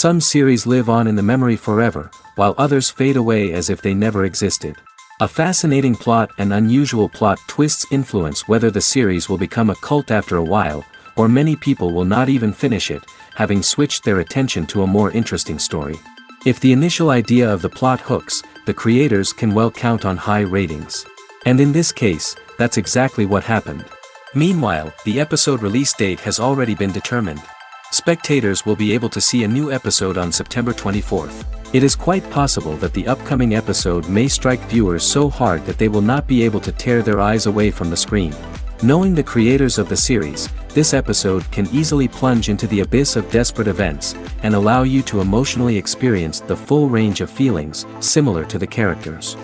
Some series live on in the memory forever, while others fade away as if they never existed. A fascinating plot and unusual plot twists influence whether the series will become a cult after a while, or many people will not even finish it, having switched their attention to a more interesting story. If the initial idea of the plot hooks, the creators can well count on high ratings. And in this case, that's exactly what happened. Meanwhile, the episode release date has already been determined. Spectators will be able to see a new episode on September 24th. It is quite possible that the upcoming episode may strike viewers so hard that they will not be able to tear their eyes away from the screen. Knowing the creators of the series, this episode can easily plunge into the abyss of desperate events, and allow you to emotionally experience the full range of feelings, similar to the characters.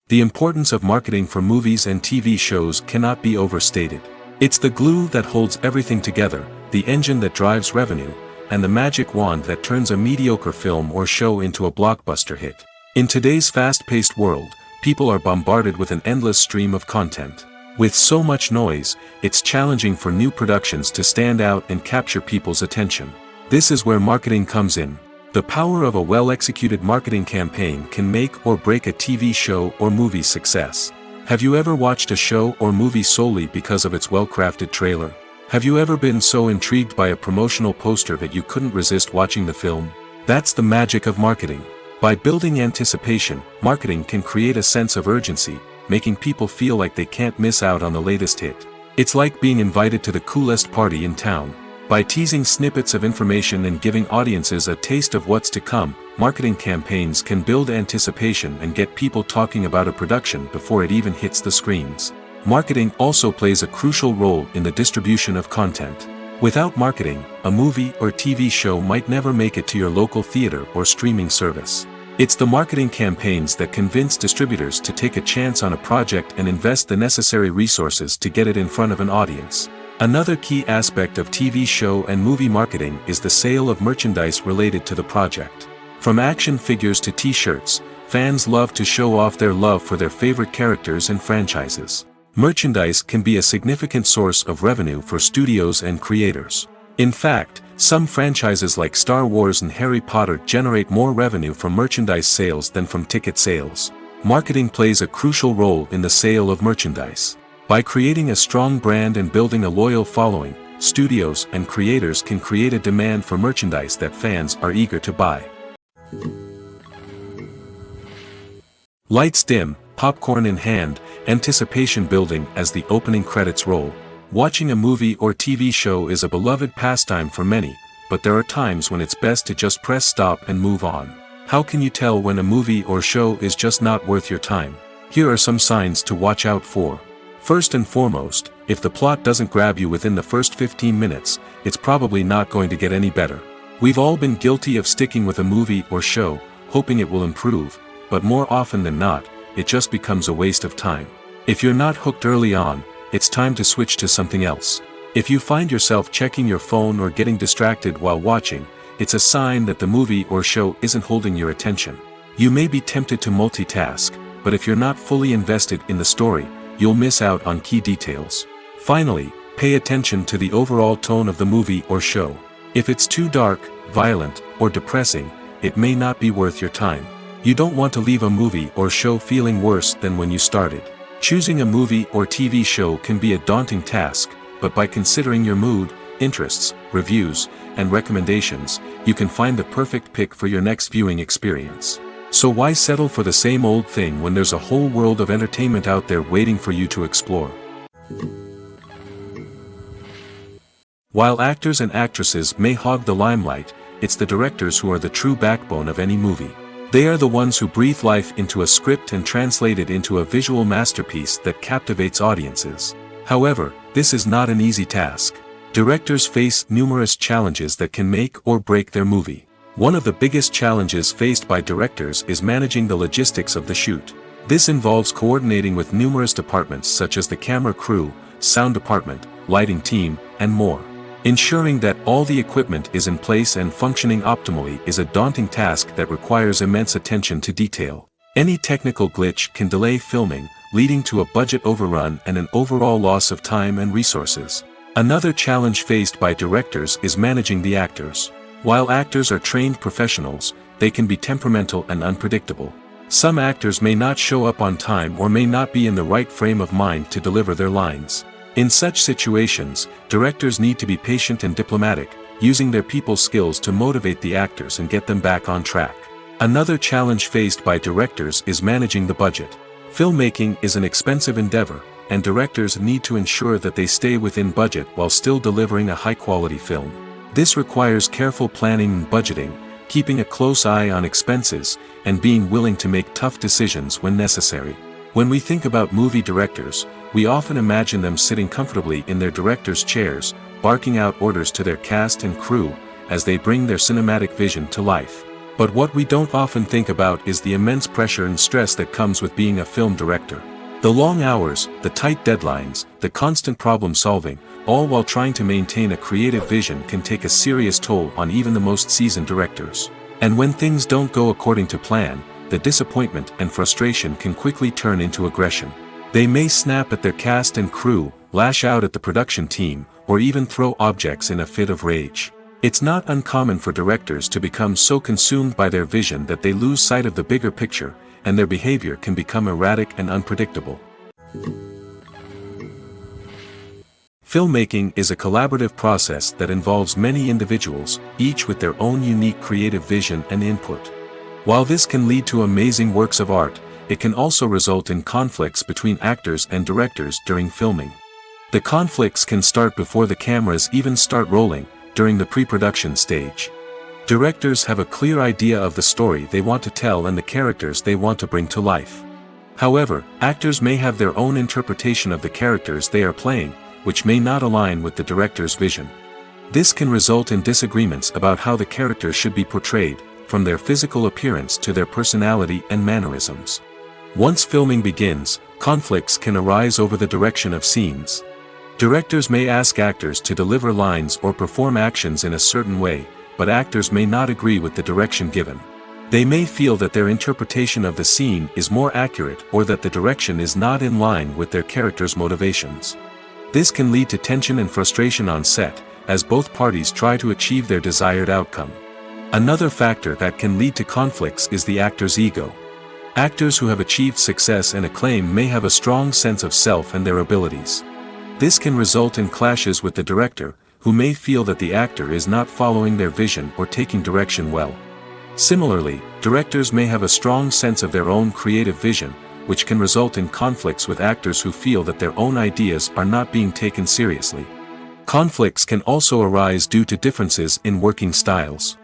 The importance of marketing for movies and TV shows cannot be overstated. It's the glue that holds everything together, the engine that drives revenue, and the magic wand that turns a mediocre film or show into a blockbuster hit. In today's fast-paced world, people are bombarded with an endless stream of content. With so much noise, it's challenging for new productions to stand out and capture people's attention. This is where marketing comes in. The power of a well-executed marketing campaign can make or break a TV show or movie's success. Have you ever watched a show or movie solely because of its well-crafted trailer? Have you ever been so intrigued by a promotional poster that you couldn't resist watching the film? That's the magic of marketing. By building anticipation, marketing can create a sense of urgency, making people feel like they can't miss out on the latest hit. It's like being invited to the coolest party in town. By teasing snippets of information and giving audiences a taste of what's to come, marketing campaigns can build anticipation and get people talking about a production before it even hits the screens. Marketing also plays a crucial role in the distribution of content. Without marketing, a movie or TV show might never make it to your local theater or streaming service. It's the marketing campaigns that convince distributors to take a chance on a project and invest the necessary resources to get it in front of an audience. Another key aspect of TV show and movie marketing is the sale of merchandise related to the project. From action figures to t-shirts, fans love to show off their love for their favorite characters and franchises. Merchandise can be a significant source of revenue for studios and creators. In fact, some franchises like Star Wars and Harry Potter generate more revenue from merchandise sales than from ticket sales. Marketing plays a crucial role in the sale of merchandise. By creating a strong brand and building a loyal following, studios and creators can create a demand for merchandise that fans are eager to buy. Lights dim, popcorn in hand, anticipation building as the opening credits roll. Watching a movie or TV show is a beloved pastime for many, but there are times when it's best to just press stop and move on. How can you tell when a movie or show is just not worth your time? Here are some signs to watch out for. First and foremost, if the plot doesn't grab you within the first 15 minutes, it's probably not going to get any better. We've all been guilty of sticking with a movie or show, hoping it will improve, but more often than not, it just becomes a waste of time. If you're not hooked early on, it's time to switch to something else. If you find yourself checking your phone or getting distracted while watching, it's a sign that the movie or show isn't holding your attention. You may be tempted to multitask, but if you're not fully invested in the story, you'll miss out on key details. Finally, pay attention to the overall tone of the movie or show. If it's too dark, violent, or depressing, it may not be worth your time. You don't want to leave a movie or show feeling worse than when you started. Choosing a movie or TV show can be a daunting task, but by considering your mood, interests, reviews, and recommendations, you can find the perfect pick for your next viewing experience. So why settle for the same old thing when there's a whole world of entertainment out there waiting for you to explore? While actors and actresses may hog the limelight, it's the directors who are the true backbone of any movie. They are the ones who breathe life into a script and translate it into a visual masterpiece that captivates audiences. However, this is not an easy task. Directors face numerous challenges that can make or break their movie. One of the biggest challenges faced by directors is managing the logistics of the shoot. This involves coordinating with numerous departments such as the camera crew, sound department, lighting team, and more. Ensuring that all the equipment is in place and functioning optimally is a daunting task that requires immense attention to detail. Any technical glitch can delay filming, leading to a budget overrun and an overall loss of time and resources. Another challenge faced by directors is managing the actors. While actors are trained professionals, they can be temperamental and unpredictable. Some actors may not show up on time or may not be in the right frame of mind to deliver their lines. In such situations, directors need to be patient and diplomatic, using their people skills to motivate the actors and get them back on track. Another challenge faced by directors is managing the budget. Filmmaking is an expensive endeavor, and directors need to ensure that they stay within budget while still delivering a high-quality film. This requires careful planning and budgeting, keeping a close eye on expenses, and being willing to make tough decisions when necessary. When we think about movie directors, we often imagine them sitting comfortably in their director's chairs, barking out orders to their cast and crew, as they bring their cinematic vision to life. But what we don't often think about is the immense pressure and stress that comes with being a film director. The long hours, the tight deadlines, the constant problem solving, all while trying to maintain a creative vision can take a serious toll on even the most seasoned directors. And when things don't go according to plan, the disappointment and frustration can quickly turn into aggression. They may snap at their cast and crew, lash out at the production team, or even throw objects in a fit of rage. It's not uncommon for directors to become so consumed by their vision that they lose sight of the bigger picture, and their behavior can become erratic and unpredictable. Filmmaking is a collaborative process that involves many individuals, each with their own unique creative vision and input. While this can lead to amazing works of art, it can also result in conflicts between actors and directors during filming. The conflicts can start before the cameras even start rolling, during the pre-production stage. Directors have a clear idea of the story they want to tell and the characters they want to bring to life. However, actors may have their own interpretation of the characters they are playing, which may not align with the director's vision. This can result in disagreements about how the characters should be portrayed, from their physical appearance to their personality and mannerisms. Once filming begins, conflicts can arise over the direction of scenes. Directors may ask actors to deliver lines or perform actions in a certain way, but actors may not agree with the direction given. They may feel that their interpretation of the scene is more accurate or that the direction is not in line with their character's motivations. This can lead to tension and frustration on set, as both parties try to achieve their desired outcome. Another factor that can lead to conflicts is the actor's ego. Actors who have achieved success and acclaim may have a strong sense of self and their abilities. This can result in clashes with the director, who may feel that the actor is not following their vision or taking direction well. Similarly, directors may have a strong sense of their own creative vision, which can result in conflicts with actors who feel that their own ideas are not being taken seriously. Conflicts can also arise due to differences in working styles.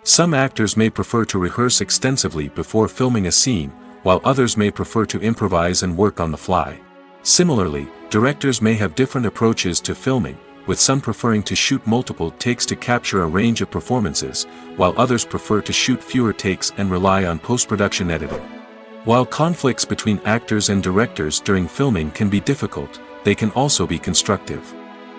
Some actors may prefer to rehearse extensively before filming a scene, while others may prefer to improvise and work on the fly. Similarly, directors may have different approaches to filming, with some preferring to shoot multiple takes to capture a range of performances, while others prefer to shoot fewer takes and rely on post-production editing. While conflicts between actors and directors during filming can be difficult, they can also be constructive.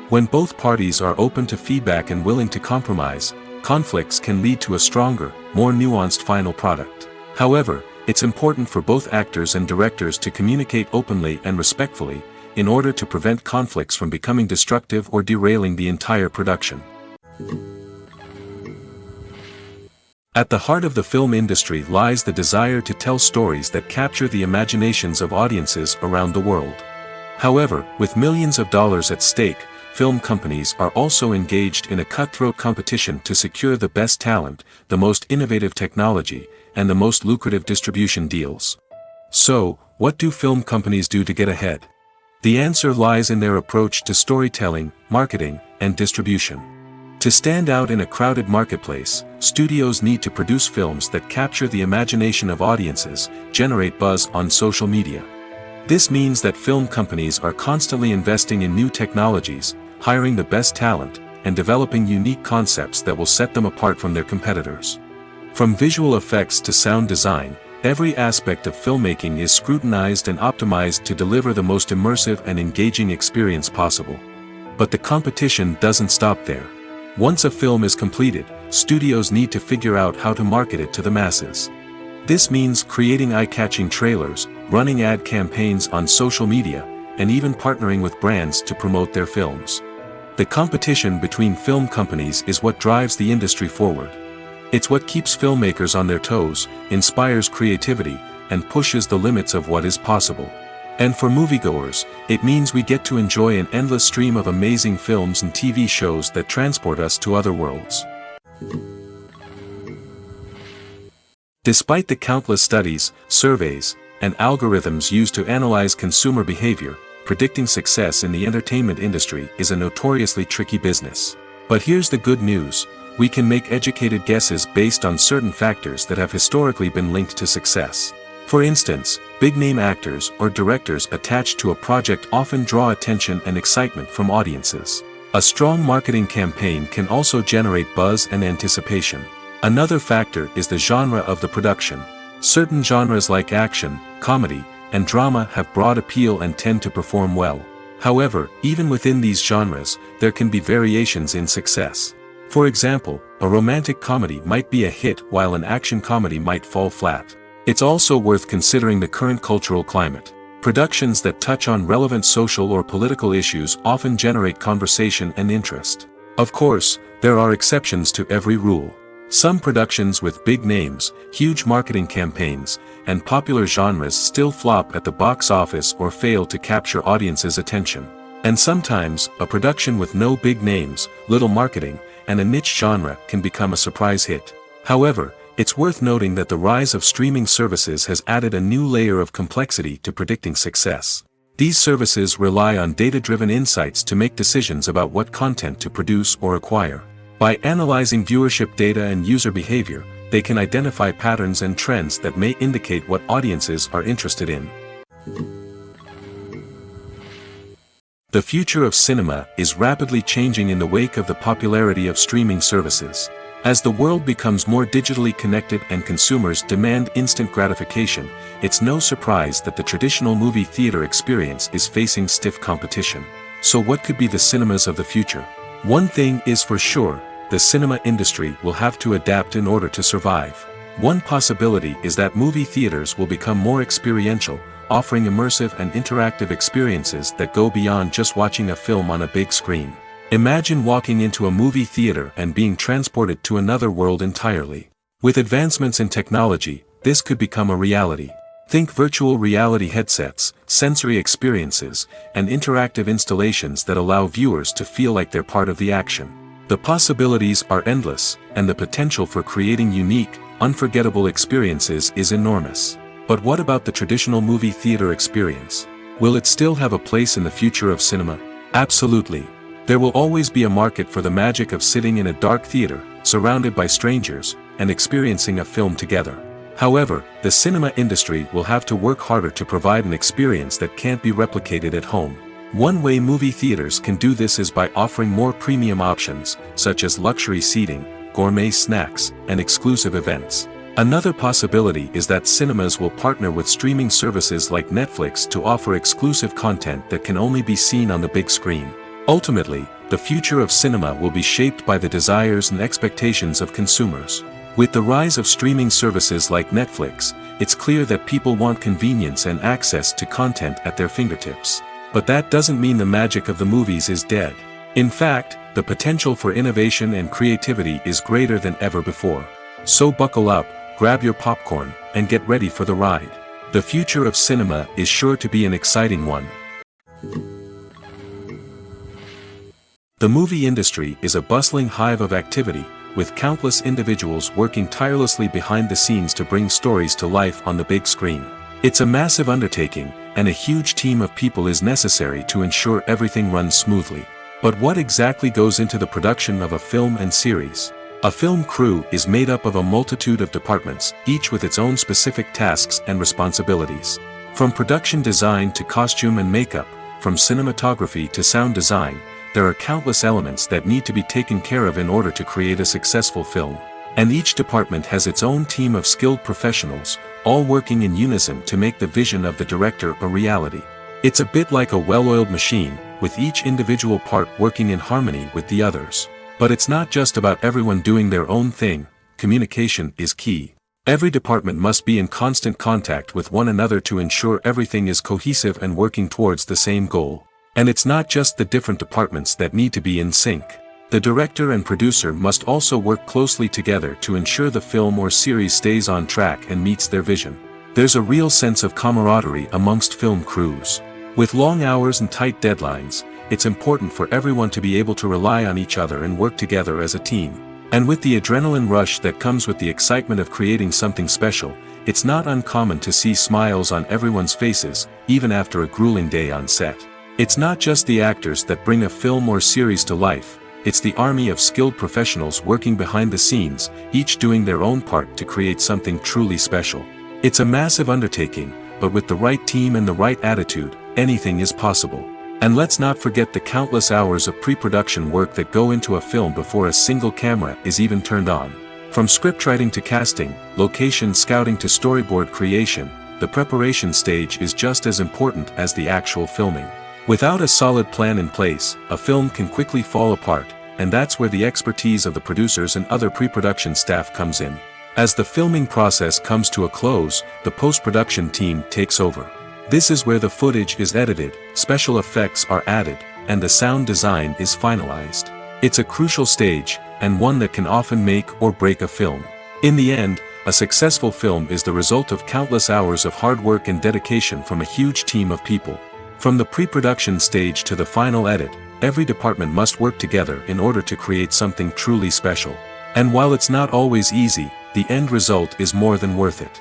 When both parties are open to feedback and willing to compromise, conflicts can lead to a stronger, more nuanced final product. However, it's important for both actors and directors to communicate openly and respectfully, in order to prevent conflicts from becoming destructive or derailing the entire production. At the heart of the film industry lies the desire to tell stories that capture the imaginations of audiences around the world. However, with millions of dollars at stake, film companies are also engaged in a cutthroat competition to secure the best talent, the most innovative technology, and the most lucrative distribution deals. So, what do film companies do to get ahead? The answer lies in their approach to storytelling, marketing, and distribution. To stand out in a crowded marketplace, studios need to produce films that capture the imagination of audiences, generate buzz on social media. This means that film companies are constantly investing in new technologies, hiring the best talent, and developing unique concepts that will set them apart from their competitors. From visual effects to sound design, every aspect of filmmaking is scrutinized and optimized to deliver the most immersive and engaging experience possible. But the competition doesn't stop there. Once a film is completed, studios need to figure out how to market it to the masses. This means creating eye-catching trailers, running ad campaigns on social media, and even partnering with brands to promote their films. The competition between film companies is what drives the industry forward. It's what keeps filmmakers on their toes, inspires creativity, and pushes the limits of what is possible. And for moviegoers, it means we get to enjoy an endless stream of amazing films and TV shows that transport us to other worlds. Despite the countless studies, surveys, and algorithms used to analyze consumer behavior, predicting success in the entertainment industry is a notoriously tricky business. But here's the good news: we can make educated guesses based on certain factors that have historically been linked to success. For instance, big-name actors or directors attached to a project often draw attention and excitement from audiences. A strong marketing campaign can also generate buzz and anticipation. Another factor is the genre of the production. Certain genres like action, comedy, and drama have broad appeal and tend to perform well. However, even within these genres, there can be variations in success. For example, a romantic comedy might be a hit while an action comedy might fall flat. It's also worth considering the current cultural climate. Productions that touch on relevant social or political issues often generate conversation and interest. Of course, there are exceptions to every rule. Some productions with big names, huge marketing campaigns, and popular genres still flop at the box office or fail to capture audiences' attention. And sometimes, a production with no big names, little marketing, and a niche genre can become a surprise hit. However, it's worth noting that the rise of streaming services has added a new layer of complexity to predicting success. These services rely on data-driven insights to make decisions about what content to produce or acquire. By analyzing viewership data and user behavior, they can identify patterns and trends that may indicate what audiences are interested in. The future of cinema is rapidly changing in the wake of the popularity of streaming services. As the world becomes more digitally connected and consumers demand instant gratification, it's no surprise that the traditional movie theater experience is facing stiff competition. So what could be the cinemas of the future? One thing is for sure: the cinema industry will have to adapt in order to survive. One possibility is that movie theaters will become more experiential, offering immersive and interactive experiences that go beyond just watching a film on a big screen. Imagine walking into a movie theater and being transported to another world entirely. With advancements in technology, this could become a reality. Think virtual reality headsets, sensory experiences, and interactive installations that allow viewers to feel like they're part of the action. The possibilities are endless, and the potential for creating unique, unforgettable experiences is enormous. But what about the traditional movie theater experience? Will it still have a place in the future of cinema? Absolutely. There will always be a market for the magic of sitting in a dark theater, surrounded by strangers, and experiencing a film together. However, the cinema industry will have to work harder to provide an experience that can't be replicated at home. One way movie theaters can do this is by offering more premium options, such as luxury seating, gourmet snacks, and exclusive events. Another possibility is that cinemas will partner with streaming services like Netflix to offer exclusive content that can only be seen on the big screen. Ultimately, the future of cinema will be shaped by the desires and expectations of consumers. With the rise of streaming services like Netflix, it's clear that people want convenience and access to content at their fingertips. But that doesn't mean the magic of the movies is dead. In fact, the potential for innovation and creativity is greater than ever before. So buckle up, grab your popcorn, and get ready for the ride. The future of cinema is sure to be an exciting one. The movie industry is a bustling hive of activity, with countless individuals working tirelessly behind the scenes to bring stories to life on the big screen. It's a massive undertaking, and a huge team of people is necessary to ensure everything runs smoothly. But what exactly goes into the production of a film and series? A film crew is made up of a multitude of departments, each with its own specific tasks and responsibilities. From production design to costume and makeup, from cinematography to sound design, there are countless elements that need to be taken care of in order to create a successful film. And each department has its own team of skilled professionals, all working in unison to make the vision of the director a reality. It's a bit like a well-oiled machine, with each individual part working in harmony with the others. But it's not just about everyone doing their own thing. Communication is key. Every department must be in constant contact with one another to ensure everything is cohesive and working towards the same goal. And it's not just the different departments that need to be in sync. The director and producer must also work closely together to ensure the film or series stays on track and meets their vision. There's a real sense of camaraderie amongst film crews. With long hours and tight deadlines, it's important for everyone to be able to rely on each other and work together as a team. And with the adrenaline rush that comes with the excitement of creating something special, it's not uncommon to see smiles on everyone's faces, even after a grueling day on set. It's not just the actors that bring a film or series to life, it's the army of skilled professionals working behind the scenes, each doing their own part to create something truly special. It's a massive undertaking, but with the right team and the right attitude, anything is possible. And let's not forget the countless hours of pre-production work that go into a film before a single camera is even turned on. From scriptwriting to casting, location scouting to storyboard creation, the preparation stage is just as important as the actual filming. Without a solid plan in place, a film can quickly fall apart, and that's where the expertise of the producers and other pre-production staff comes in. As the filming process comes to a close, the post-production team takes over. This is where the footage is edited, special effects are added, and the sound design is finalized. It's a crucial stage, and one that can often make or break a film. In the end, a successful film is the result of countless hours of hard work and dedication from a huge team of people. From the pre-production stage to the final edit, every department must work together in order to create something truly special. And while it's not always easy, the end result is more than worth it.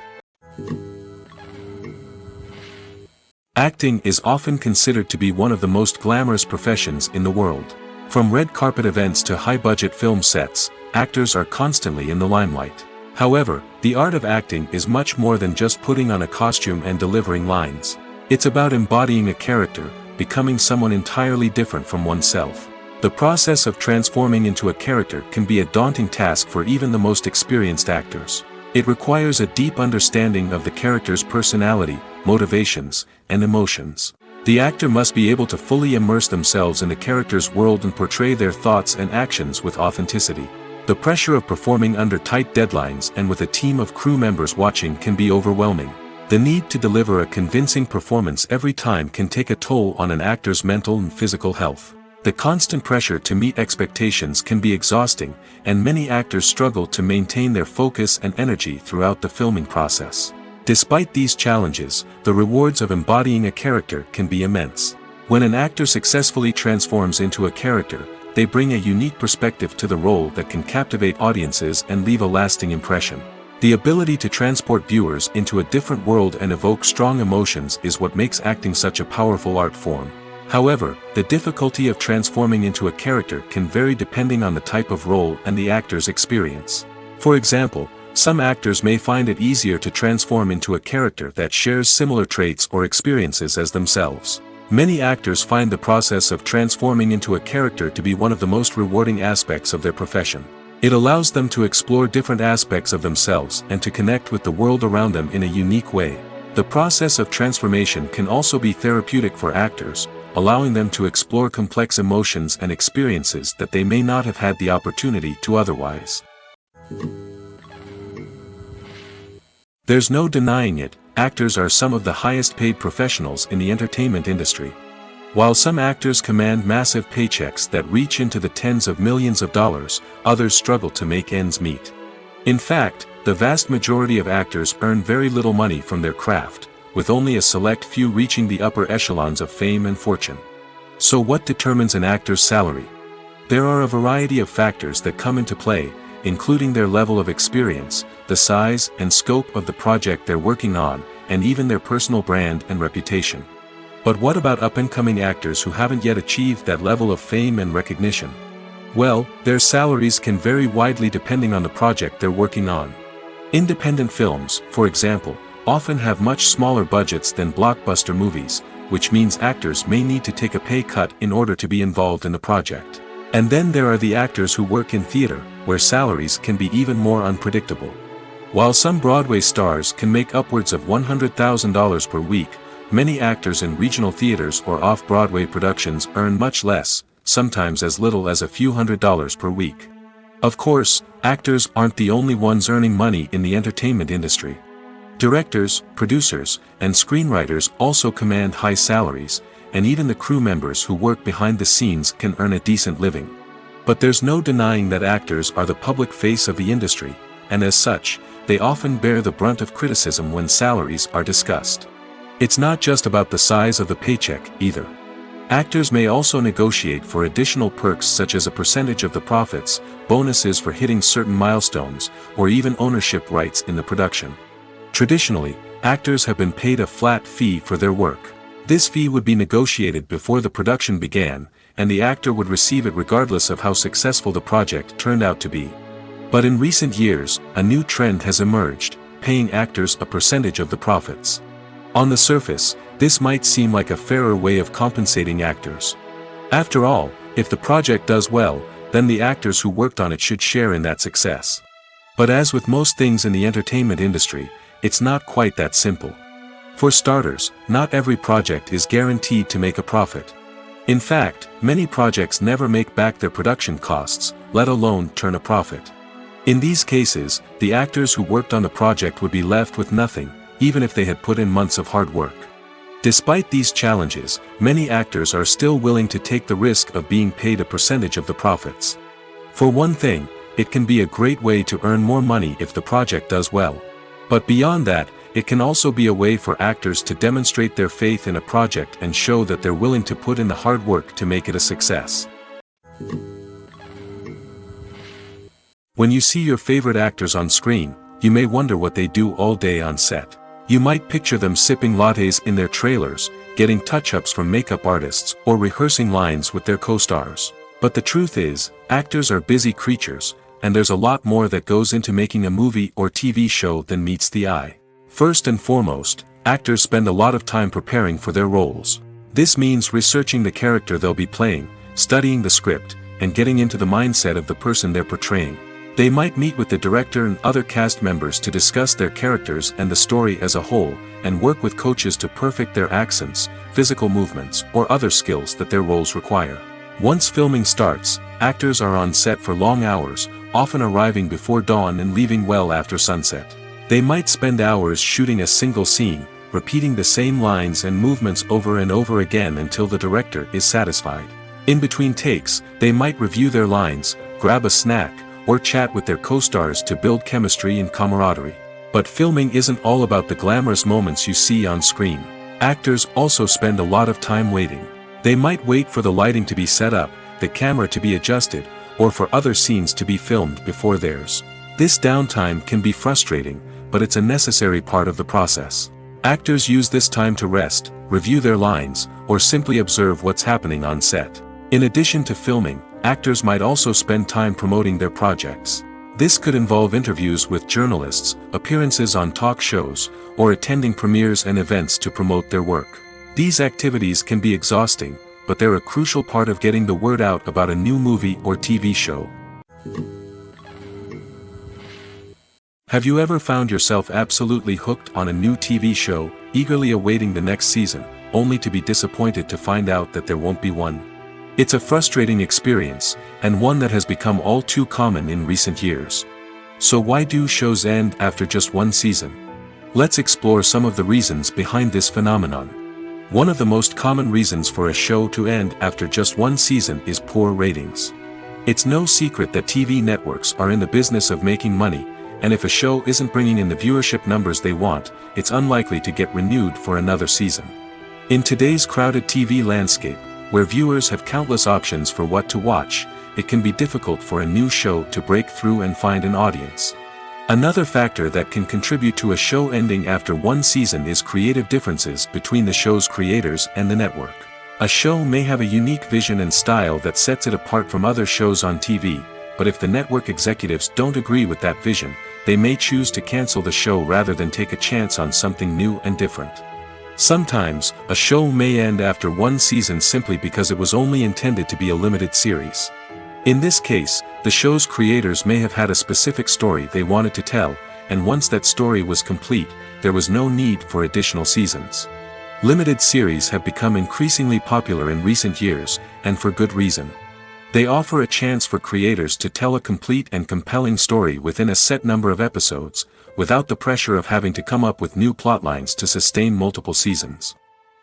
Acting is often considered to be one of the most glamorous professions in the world. From red carpet events to high-budget film sets, actors are constantly in the limelight. However, the art of acting is much more than just putting on a costume and delivering lines. It's about embodying a character, becoming someone entirely different from oneself. The process of transforming into a character can be a daunting task for even the most experienced actors. It requires a deep understanding of the character's personality, motivations, and emotions. The actor must be able to fully immerse themselves in the character's world and portray their thoughts and actions with authenticity. The pressure of performing under tight deadlines and with a team of crew members watching can be overwhelming. The need to deliver a convincing performance every time can take a toll on an actor's mental and physical health. The constant pressure to meet expectations can be exhausting, and many actors struggle to maintain their focus and energy throughout the filming process. Despite these challenges, the rewards of embodying a character can be immense. When an actor successfully transforms into a character, they bring a unique perspective to the role that can captivate audiences and leave a lasting impression. The ability to transport viewers into a different world and evoke strong emotions is what makes acting such a powerful art form. However, the difficulty of transforming into a character can vary depending on the type of role and the actor's experience. For example, some actors may find it easier to transform into a character that shares similar traits or experiences as themselves. Many actors find the process of transforming into a character to be one of the most rewarding aspects of their profession. It allows them to explore different aspects of themselves and to connect with the world around them in a unique way. The process of transformation can also be therapeutic for actors, allowing them to explore complex emotions and experiences that they may not have had the opportunity to otherwise. There's no denying it, actors are some of the highest paid professionals in the entertainment industry. While some actors command massive paychecks that reach into the tens of millions of dollars, others struggle to make ends meet. In fact, the vast majority of actors earn very little money from their craft, with only a select few reaching the upper echelons of fame and fortune. So what determines an actor's salary? There are a variety of factors that come into play, including their level of experience, the size and scope of the project they're working on, and even their personal brand and reputation. But what about up-and-coming actors who haven't yet achieved that level of fame and recognition? Well, their salaries can vary widely depending on the project they're working on. Independent films, for example, often have much smaller budgets than blockbuster movies, which means actors may need to take a pay cut in order to be involved in the project. And then there are the actors who work in theater, where salaries can be even more unpredictable. While some Broadway stars can make upwards of $100,000 per week, many actors in regional theaters or off-Broadway productions earn much less, sometimes as little as a few $100s per week. Of course, actors aren't the only ones earning money in the entertainment industry. Directors, producers, and screenwriters also command high salaries, and even the crew members who work behind the scenes can earn a decent living. But there's no denying that actors are the public face of the industry, and as such, they often bear the brunt of criticism when salaries are discussed. It's not just about the size of the paycheck, either. Actors may also negotiate for additional perks such as a percentage of the profits, bonuses for hitting certain milestones, or even ownership rights in the production. Traditionally, actors have been paid a flat fee for their work. This fee would be negotiated before the production began, and the actor would receive it regardless of how successful the project turned out to be. But in recent years, a new trend has emerged, paying actors a percentage of the profits. On the surface, this might seem like a fairer way of compensating actors. After all, if the project does well, then the actors who worked on it should share in that success. But as with most things in the entertainment industry, it's not quite that simple. For starters, not every project is guaranteed to make a profit. In fact, many projects never make back their production costs, let alone turn a profit. In these cases, the actors who worked on the project would be left with nothing, even if they had put in months of hard work. Despite these challenges, many actors are still willing to take the risk of being paid a percentage of the profits. For one thing, it can be a great way to earn more money if the project does well. But beyond that, it can also be a way for actors to demonstrate their faith in a project and show that they're willing to put in the hard work to make it a success. When you see your favorite actors on screen, you may wonder what they do all day on set. You might picture them sipping lattes in their trailers, getting touch-ups from makeup artists, or rehearsing lines with their co-stars. But the truth is, actors are busy creatures, and there's a lot more that goes into making a movie or TV show than meets the eye. First and foremost, actors spend a lot of time preparing for their roles. This means researching the character they'll be playing, studying the script, and getting into the mindset of the person they're portraying. They might meet with the director and other cast members to discuss their characters and the story as a whole, and work with coaches to perfect their accents, physical movements, or other skills that their roles require. Once filming starts, actors are on set for long hours, often arriving before dawn and leaving well after sunset. They might spend hours shooting a single scene, repeating the same lines and movements over and over again until the director is satisfied. In between takes, they might review their lines, grab a snack, or chat with their co-stars to build chemistry and camaraderie. But filming isn't all about the glamorous moments you see on screen. Actors also spend a lot of time waiting. They might wait for the lighting to be set up, the camera to be adjusted, or for other scenes to be filmed before theirs. This downtime can be frustrating, but it's a necessary part of the process. Actors use this time to rest, review their lines, or simply observe what's happening on set. In addition to filming, actors might also spend time promoting their projects. This could involve interviews with journalists, appearances on talk shows, or attending premieres and events to promote their work. These activities can be exhausting, but they're a crucial part of getting the word out about a new movie or TV show. Have you ever found yourself absolutely hooked on a new TV show, eagerly awaiting the next season, only to be disappointed to find out that there won't be one? It's a frustrating experience, and one that has become all too common in recent years. So why do shows end after just one season? Let's explore some of the reasons behind this phenomenon. One of the most common reasons for a show to end after just one season is poor ratings. It's no secret that TV networks are in the business of making money, and if a show isn't bringing in the viewership numbers they want, it's unlikely to get renewed for another season. In today's crowded TV landscape, where viewers have countless options for what to watch, it can be difficult for a new show to break through and find an audience. Another factor that can contribute to a show ending after one season is creative differences between the show's creators and the network. A show may have a unique vision and style that sets it apart from other shows on TV, but if the network executives don't agree with that vision, they may choose to cancel the show rather than take a chance on something new and different. Sometimes, a show may end after one season simply because it was only intended to be a limited series. In this case, the show's creators may have had a specific story they wanted to tell, and once that story was complete, there was no need for additional seasons. Limited series have become increasingly popular in recent years, and for good reason. They offer a chance for creators to tell a complete and compelling story within a set number of episodes, without the pressure of having to come up with new plotlines to sustain multiple seasons.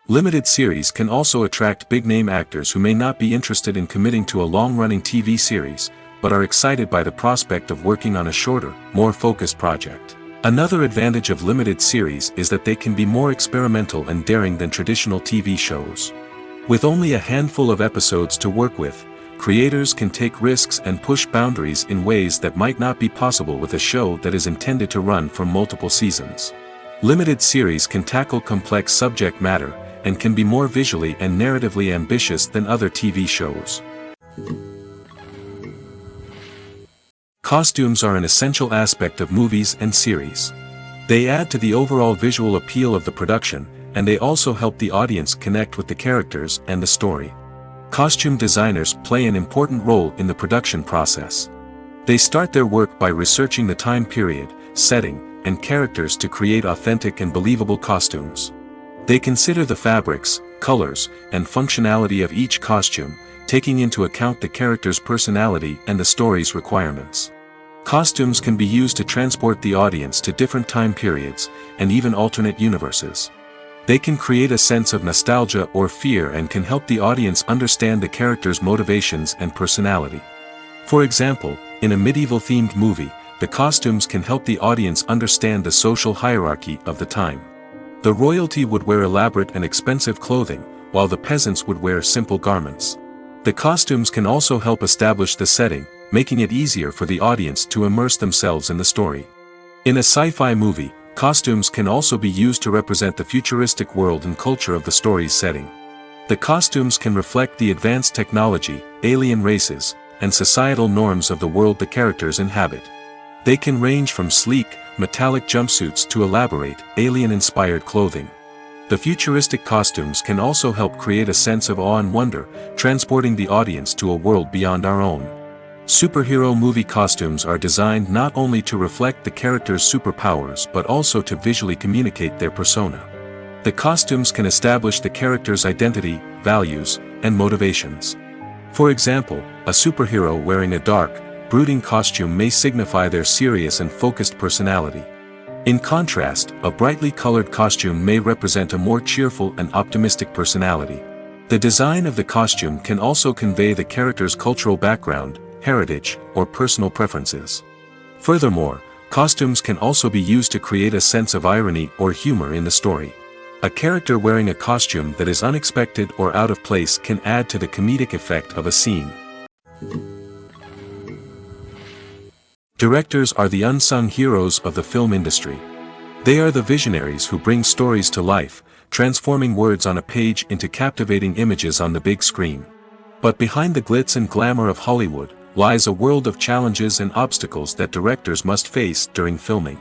Limited series can also attract big-name actors who may not be interested in committing to a long-running TV series, but are excited by the prospect of working on a shorter, more focused project. Another advantage of limited series is that they can be more experimental and daring than traditional TV shows. With only a handful of episodes to work with, creators can take risks and push boundaries in ways that might not be possible with a show that is intended to run for multiple seasons. Limited series can tackle complex subject matter, and can be more visually and narratively ambitious than other TV shows. Costumes are an essential aspect of movies and series. They add to the overall visual appeal of the production, and they also help the audience connect with the characters and the story. Costume designers play an important role in the production process. They start their work by researching the time period, setting, and characters to create authentic and believable costumes. They consider the fabrics, colors, and functionality of each costume, taking into account the character's personality and the story's requirements. Costumes can be used to transport the audience to different time periods, and even alternate universes. They can create a sense of nostalgia or fear and can help the audience understand the character's motivations and personality. For example, in a medieval-themed movie, the costumes can help the audience understand the social hierarchy of the time. The royalty would wear elaborate and expensive clothing, while the peasants would wear simple garments. The costumes can also help establish the setting, making it easier for the audience to immerse themselves in the story. In a sci-fi movie, costumes can also be used to represent the futuristic world and culture of the story's setting. The costumes can reflect the advanced technology, alien races, and societal norms of the world the characters inhabit. They can range from sleek, metallic jumpsuits to elaborate, alien-inspired clothing. The futuristic costumes can also help create a sense of awe and wonder, transporting the audience to a world beyond our own. Superhero movie costumes are designed not only to reflect the character's superpowers but also to visually communicate their persona. The costumes can establish the character's identity, values, and motivations. For example, a superhero wearing a dark, brooding costume may signify their serious and focused personality. In contrast, a brightly colored costume may represent a more cheerful and optimistic personality. The design of the costume can also convey the character's cultural background, heritage, or personal preferences. Furthermore, costumes can also be used to create a sense of irony or humor in the story. A character wearing a costume that is unexpected or out of place can add to the comedic effect of a scene. Directors are the unsung heroes of the film industry. They are the visionaries who bring stories to life, transforming words on a page into captivating images on the big screen. But behind the glitz and glamour of Hollywood, lies a world of challenges and obstacles that directors must face during filming.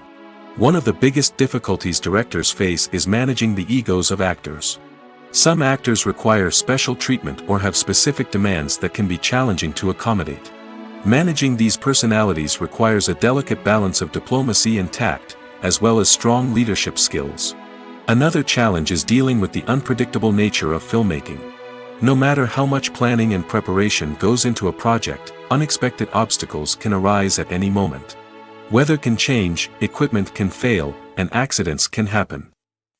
One of the biggest difficulties directors face is managing the egos of actors. Some actors require special treatment or have specific demands that can be challenging to accommodate. Managing these personalities requires a delicate balance of diplomacy and tact, as well as strong leadership skills. Another challenge is dealing with the unpredictable nature of filmmaking. No matter how much planning and preparation goes into a project, unexpected obstacles can arise at any moment. Weather can change, equipment can fail, and accidents can happen.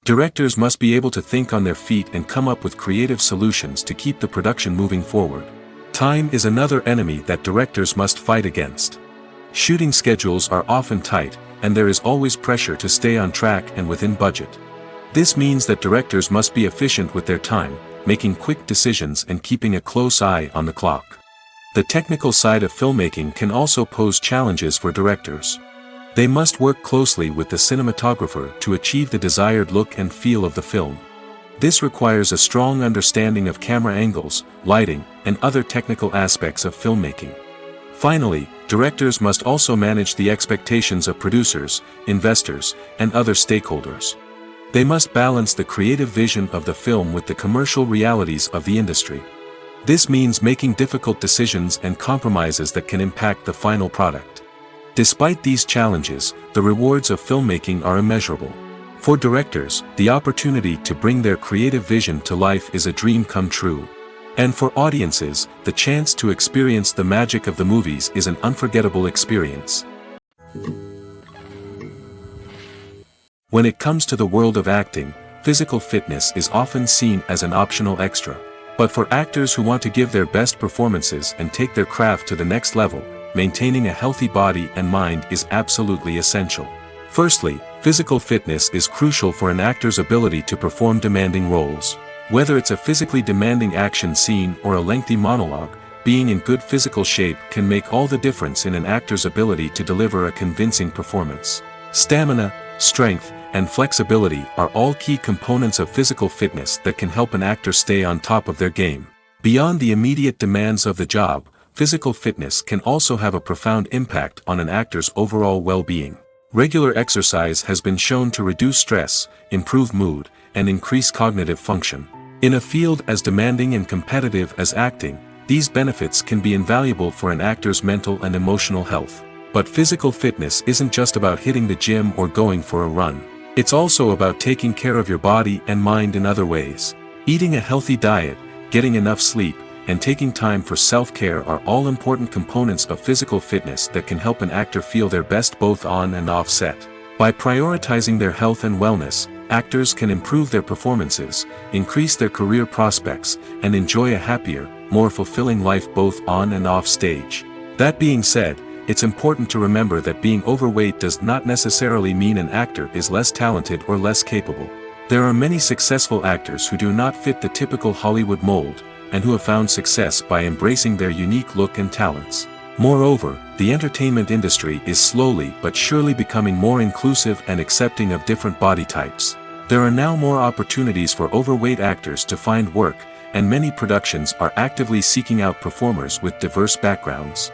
Directors must be able to think on their feet and come up with creative solutions to keep the production moving forward. Time is another enemy that directors must fight against. Shooting schedules are often tight, and there is always pressure to stay on track and within budget. This means that directors must be efficient with their time, making quick decisions and keeping a close eye on the clock. The technical side of filmmaking can also pose challenges for directors. They must work closely with the cinematographer to achieve the desired look and feel of the film. This requires a strong understanding of camera angles, lighting, and other technical aspects of filmmaking. Finally, directors must also manage the expectations of producers, investors, and other stakeholders. They must balance the creative vision of the film with the commercial realities of the industry. This means making difficult decisions and compromises that can impact the final product. Despite these challenges, the rewards of filmmaking are immeasurable. For directors, the opportunity to bring their creative vision to life is a dream come true. And for audiences, the chance to experience the magic of the movies is an unforgettable experience. When it comes to the world of acting, physical fitness is often seen as an optional extra. But for actors who want to give their best performances and take their craft to the next level, maintaining a healthy body and mind is absolutely essential. Firstly, physical fitness is crucial for an actor's ability to perform demanding roles. Whether it's a physically demanding action scene or a lengthy monologue, being in good physical shape can make all the difference in an actor's ability to deliver a convincing performance. Stamina, strength, and flexibility are all key components of physical fitness that can help an actor stay on top of their game. Beyond the immediate demands of the job, physical fitness can also have a profound impact on an actor's overall well-being. Regular exercise has been shown to reduce stress, improve mood, and increase cognitive function. In a field as demanding and competitive as acting, these benefits can be invaluable for an actor's mental and emotional health. But physical fitness isn't just about hitting the gym or going for a run. It's also about taking care of your body and mind in other ways. Eating a healthy diet, getting enough sleep, and taking time for self-care are all important components of physical fitness that can help an actor feel their best both on and off set. By prioritizing their health and wellness, actors can improve their performances, increase their career prospects, and enjoy a happier, more fulfilling life both on and off stage. That being said, it's important to remember that being overweight does not necessarily mean an actor is less talented or less capable. There are many successful actors who do not fit the typical Hollywood mold, and who have found success by embracing their unique look and talents. Moreover, the entertainment industry is slowly but surely becoming more inclusive and accepting of different body types. There are now more opportunities for overweight actors to find work, and many productions are actively seeking out performers with diverse backgrounds.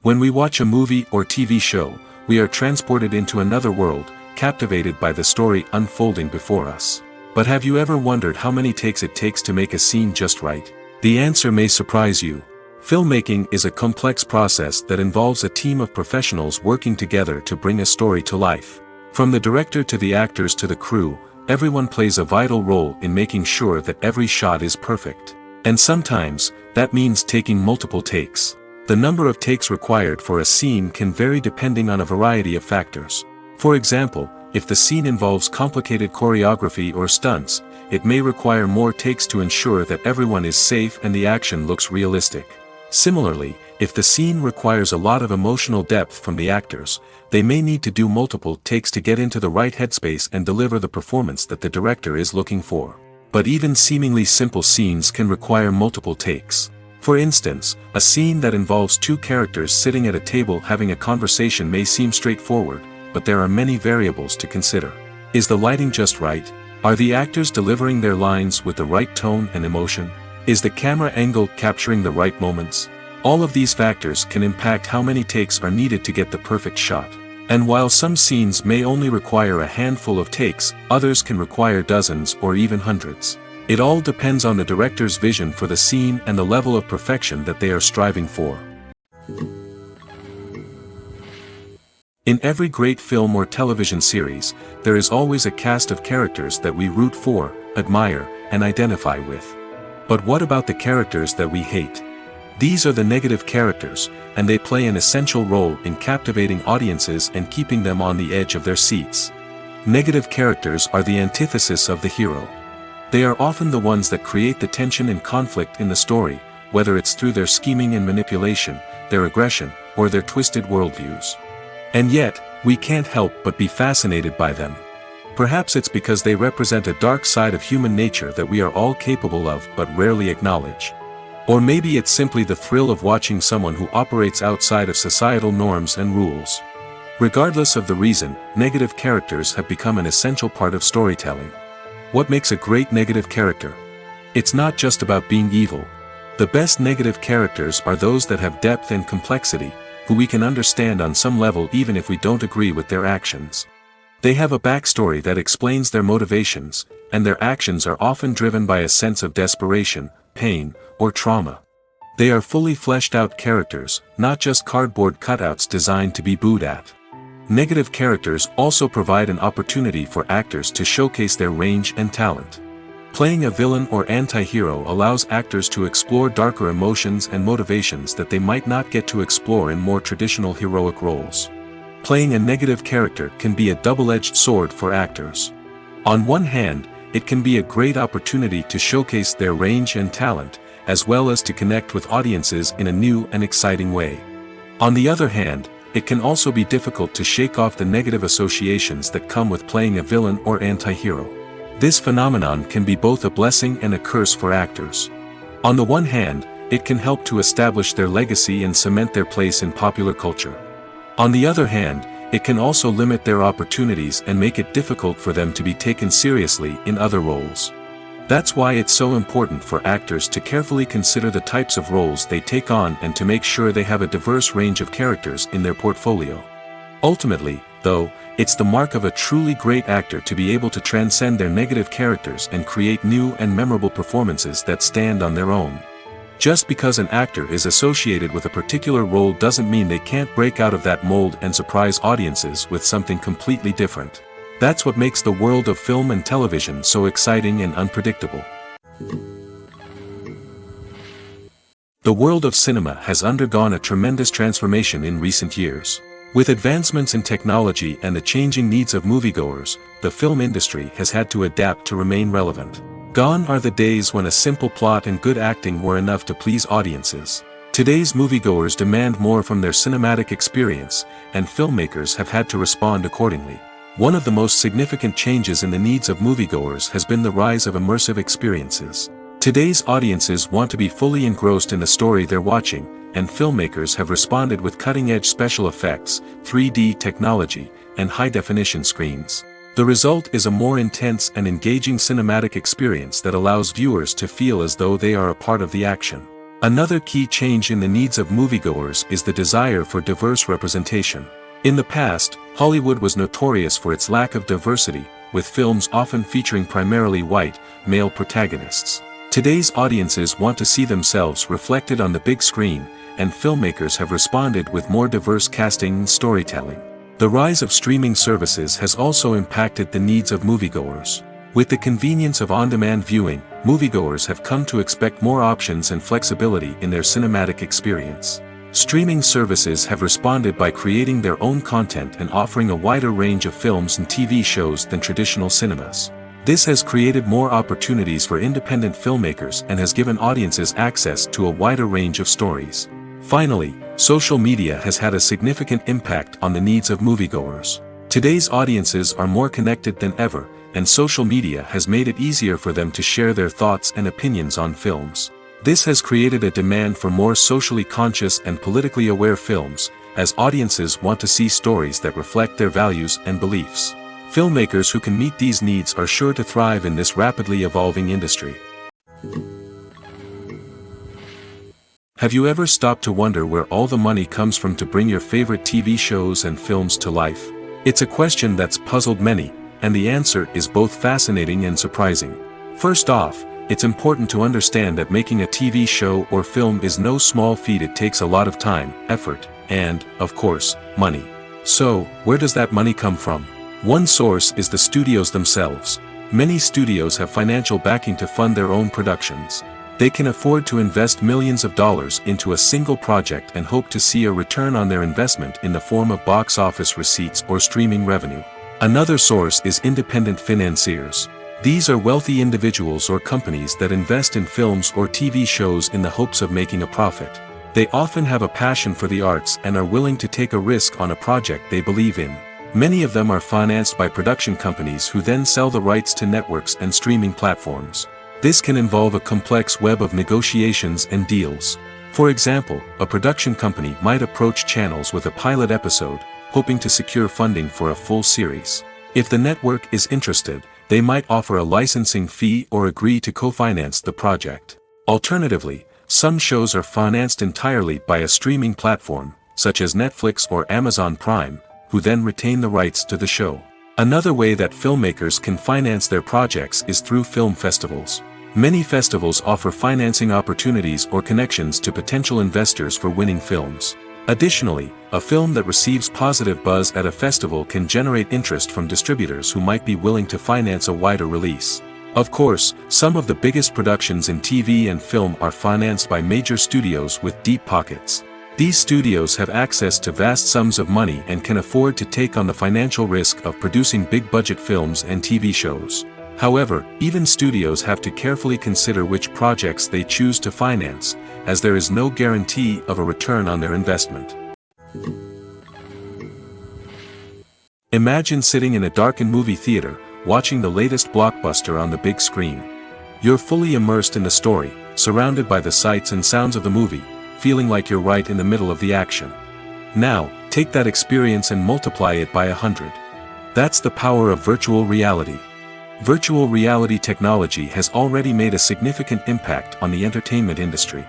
When we watch a movie or TV show, we are transported into another world, captivated by the story unfolding before us. But have you ever wondered how many takes it takes to make a scene just right? The answer may surprise you. Filmmaking is a complex process that involves a team of professionals working together to bring a story to life. From the director to the actors to the crew, everyone plays a vital role in making sure that every shot is perfect. And sometimes, that means taking multiple takes. The number of takes required for a scene can vary depending on a variety of factors. For example, if the scene involves complicated choreography or stunts, it may require more takes to ensure that everyone is safe and the action looks realistic. Similarly, if the scene requires a lot of emotional depth from the actors, they may need to do multiple takes to get into the right headspace and deliver the performance that the director is looking for. But even seemingly simple scenes can require multiple takes. For instance, a scene that involves two characters sitting at a table having a conversation may seem straightforward, but there are many variables to consider. Is the lighting just right? Are the actors delivering their lines with the right tone and emotion? Is the camera angle capturing the right moments? All of these factors can impact how many takes are needed to get the perfect shot. And while some scenes may only require a handful of takes, others can require dozens or even hundreds. It all depends on the director's vision for the scene and the level of perfection that they are striving for. In every great film or television series, there is always a cast of characters that we root for, admire, and identify with. But what about the characters that we hate? These are the negative characters, and they play an essential role in captivating audiences and keeping them on the edge of their seats. Negative characters are the antithesis of the hero. They are often the ones that create the tension and conflict in the story, whether it's through their scheming and manipulation, their aggression, or their twisted worldviews. And yet, we can't help but be fascinated by them. Perhaps it's because they represent a dark side of human nature that we are all capable of but rarely acknowledge. Or maybe it's simply the thrill of watching someone who operates outside of societal norms and rules. Regardless of the reason, negative characters have become an essential part of storytelling. What makes a great negative character? It's not just about being evil. The best negative characters are those that have depth and complexity, who we can understand on some level even if we don't agree with their actions. They have a backstory that explains their motivations, and their actions are often driven by a sense of desperation, pain, or trauma. They are fully fleshed out characters, not just cardboard cutouts designed to be booed at. Negative characters also provide an opportunity for actors to showcase their range and talent. Playing a villain or anti-hero allows actors to explore darker emotions and motivations that they might not get to explore in more traditional heroic roles. playing a negative character can be a double-edged sword for actors. On one hand, it can be a great opportunity to showcase their range and talent, as well as to connect with audiences in a new and exciting way. On the other hand, it can also be difficult to shake off the negative associations that come with playing a villain or anti-hero. This phenomenon can be both a blessing and a curse for actors. On the one hand, it can help to establish their legacy and cement their place in popular culture. On the other hand, it can also limit their opportunities and make it difficult for them to be taken seriously in other roles. That's why it's so important for actors to carefully consider the types of roles they take on and to make sure they have a diverse range of characters in their portfolio. Ultimately, though, it's the mark of a truly great actor to be able to transcend their negative characters and create new and memorable performances that stand on their own. Just because an actor is associated with a particular role doesn't mean they can't break out of that mold and surprise audiences with something completely different. That's what makes the world of film and television so exciting and unpredictable. The world of cinema has undergone a tremendous transformation in recent years. With advancements in technology and the changing needs of moviegoers, the film industry has had to adapt to remain relevant. Gone are the days when a simple plot and good acting were enough to please audiences. Today's moviegoers demand more from their cinematic experience, and filmmakers have had to respond accordingly. One of the most significant changes in the needs of moviegoers has been the rise of immersive experiences. Today's audiences want to be fully engrossed in the story they're watching, and filmmakers have responded with cutting-edge special effects, 3D technology, and high-definition screens. The result is a more intense and engaging cinematic experience that allows viewers to feel as though they are a part of the action. Another key change in the needs of moviegoers is the desire for diverse representation. In the past, Hollywood was notorious for its lack of diversity, with films often featuring primarily white, male protagonists. Today's audiences want to see themselves reflected on the big screen, and filmmakers have responded with more diverse casting and storytelling. The rise of streaming services has also impacted the needs of moviegoers. With the convenience of on-demand viewing, moviegoers have come to expect more options and flexibility in their cinematic experience. Streaming services have responded by creating their own content and offering a wider range of films and TV shows than traditional cinemas. This has created more opportunities for independent filmmakers and has given audiences access to a wider range of stories. Finally, social media has had a significant impact on the needs of moviegoers. Today's audiences are more connected than ever, and social media has made it easier for them to share their thoughts and opinions on films. This has created a demand for more socially conscious and politically aware films, as audiences want to see stories that reflect their values and beliefs. Filmmakers who can meet these needs are sure to thrive in this rapidly evolving industry. Have you ever stopped to wonder where all the money comes from to bring your favorite TV shows and films to life? It's a question that's puzzled many, and the answer is both fascinating and surprising. First off, it's important to understand that making a TV show or film is no small feat. It takes a lot of time, effort, and, of course, money. So, where does that money come from? One source is the studios themselves. Many studios have financial backing to fund their own productions. They can afford to invest millions of dollars into a single project and hope to see a return on their investment in the form of box office receipts or streaming revenue. Another source is independent financiers. These are wealthy individuals or companies that invest in films or TV shows in the hopes of making a profit. They often have a passion for the arts and are willing to take a risk on a project they believe in. Many of them are financed by production companies who then sell the rights to networks and streaming platforms. This can involve a complex web of negotiations and deals. For example, a production company might approach channels with a pilot episode, hoping to secure funding for a full series. If the network is interested, they might offer a licensing fee or agree to co-finance the project. Alternatively, some shows are financed entirely by a streaming platform, such as Netflix or Amazon Prime, who then retain the rights to the show. Another way that filmmakers can finance their projects is through film festivals. Many festivals offer financing opportunities or connections to potential investors for winning films. Additionally, a film that receives positive buzz at a festival can generate interest from distributors who might be willing to finance a wider release. Of course, some of the biggest productions in TV and film are financed by major studios with deep pockets. These studios have access to vast sums of money and can afford to take on the financial risk of producing big-budget films and TV shows. However, even studios have to carefully consider which projects they choose to finance, as there is no guarantee of a return on their investment. Imagine sitting in a darkened movie theater, watching the latest blockbuster on the big screen. You're fully immersed in the story, surrounded by the sights and sounds of the movie, feeling like you're right in the middle of the action. Now, take that experience and multiply it by 100. That's the power of virtual reality. Virtual reality technology has already made a significant impact on the entertainment industry.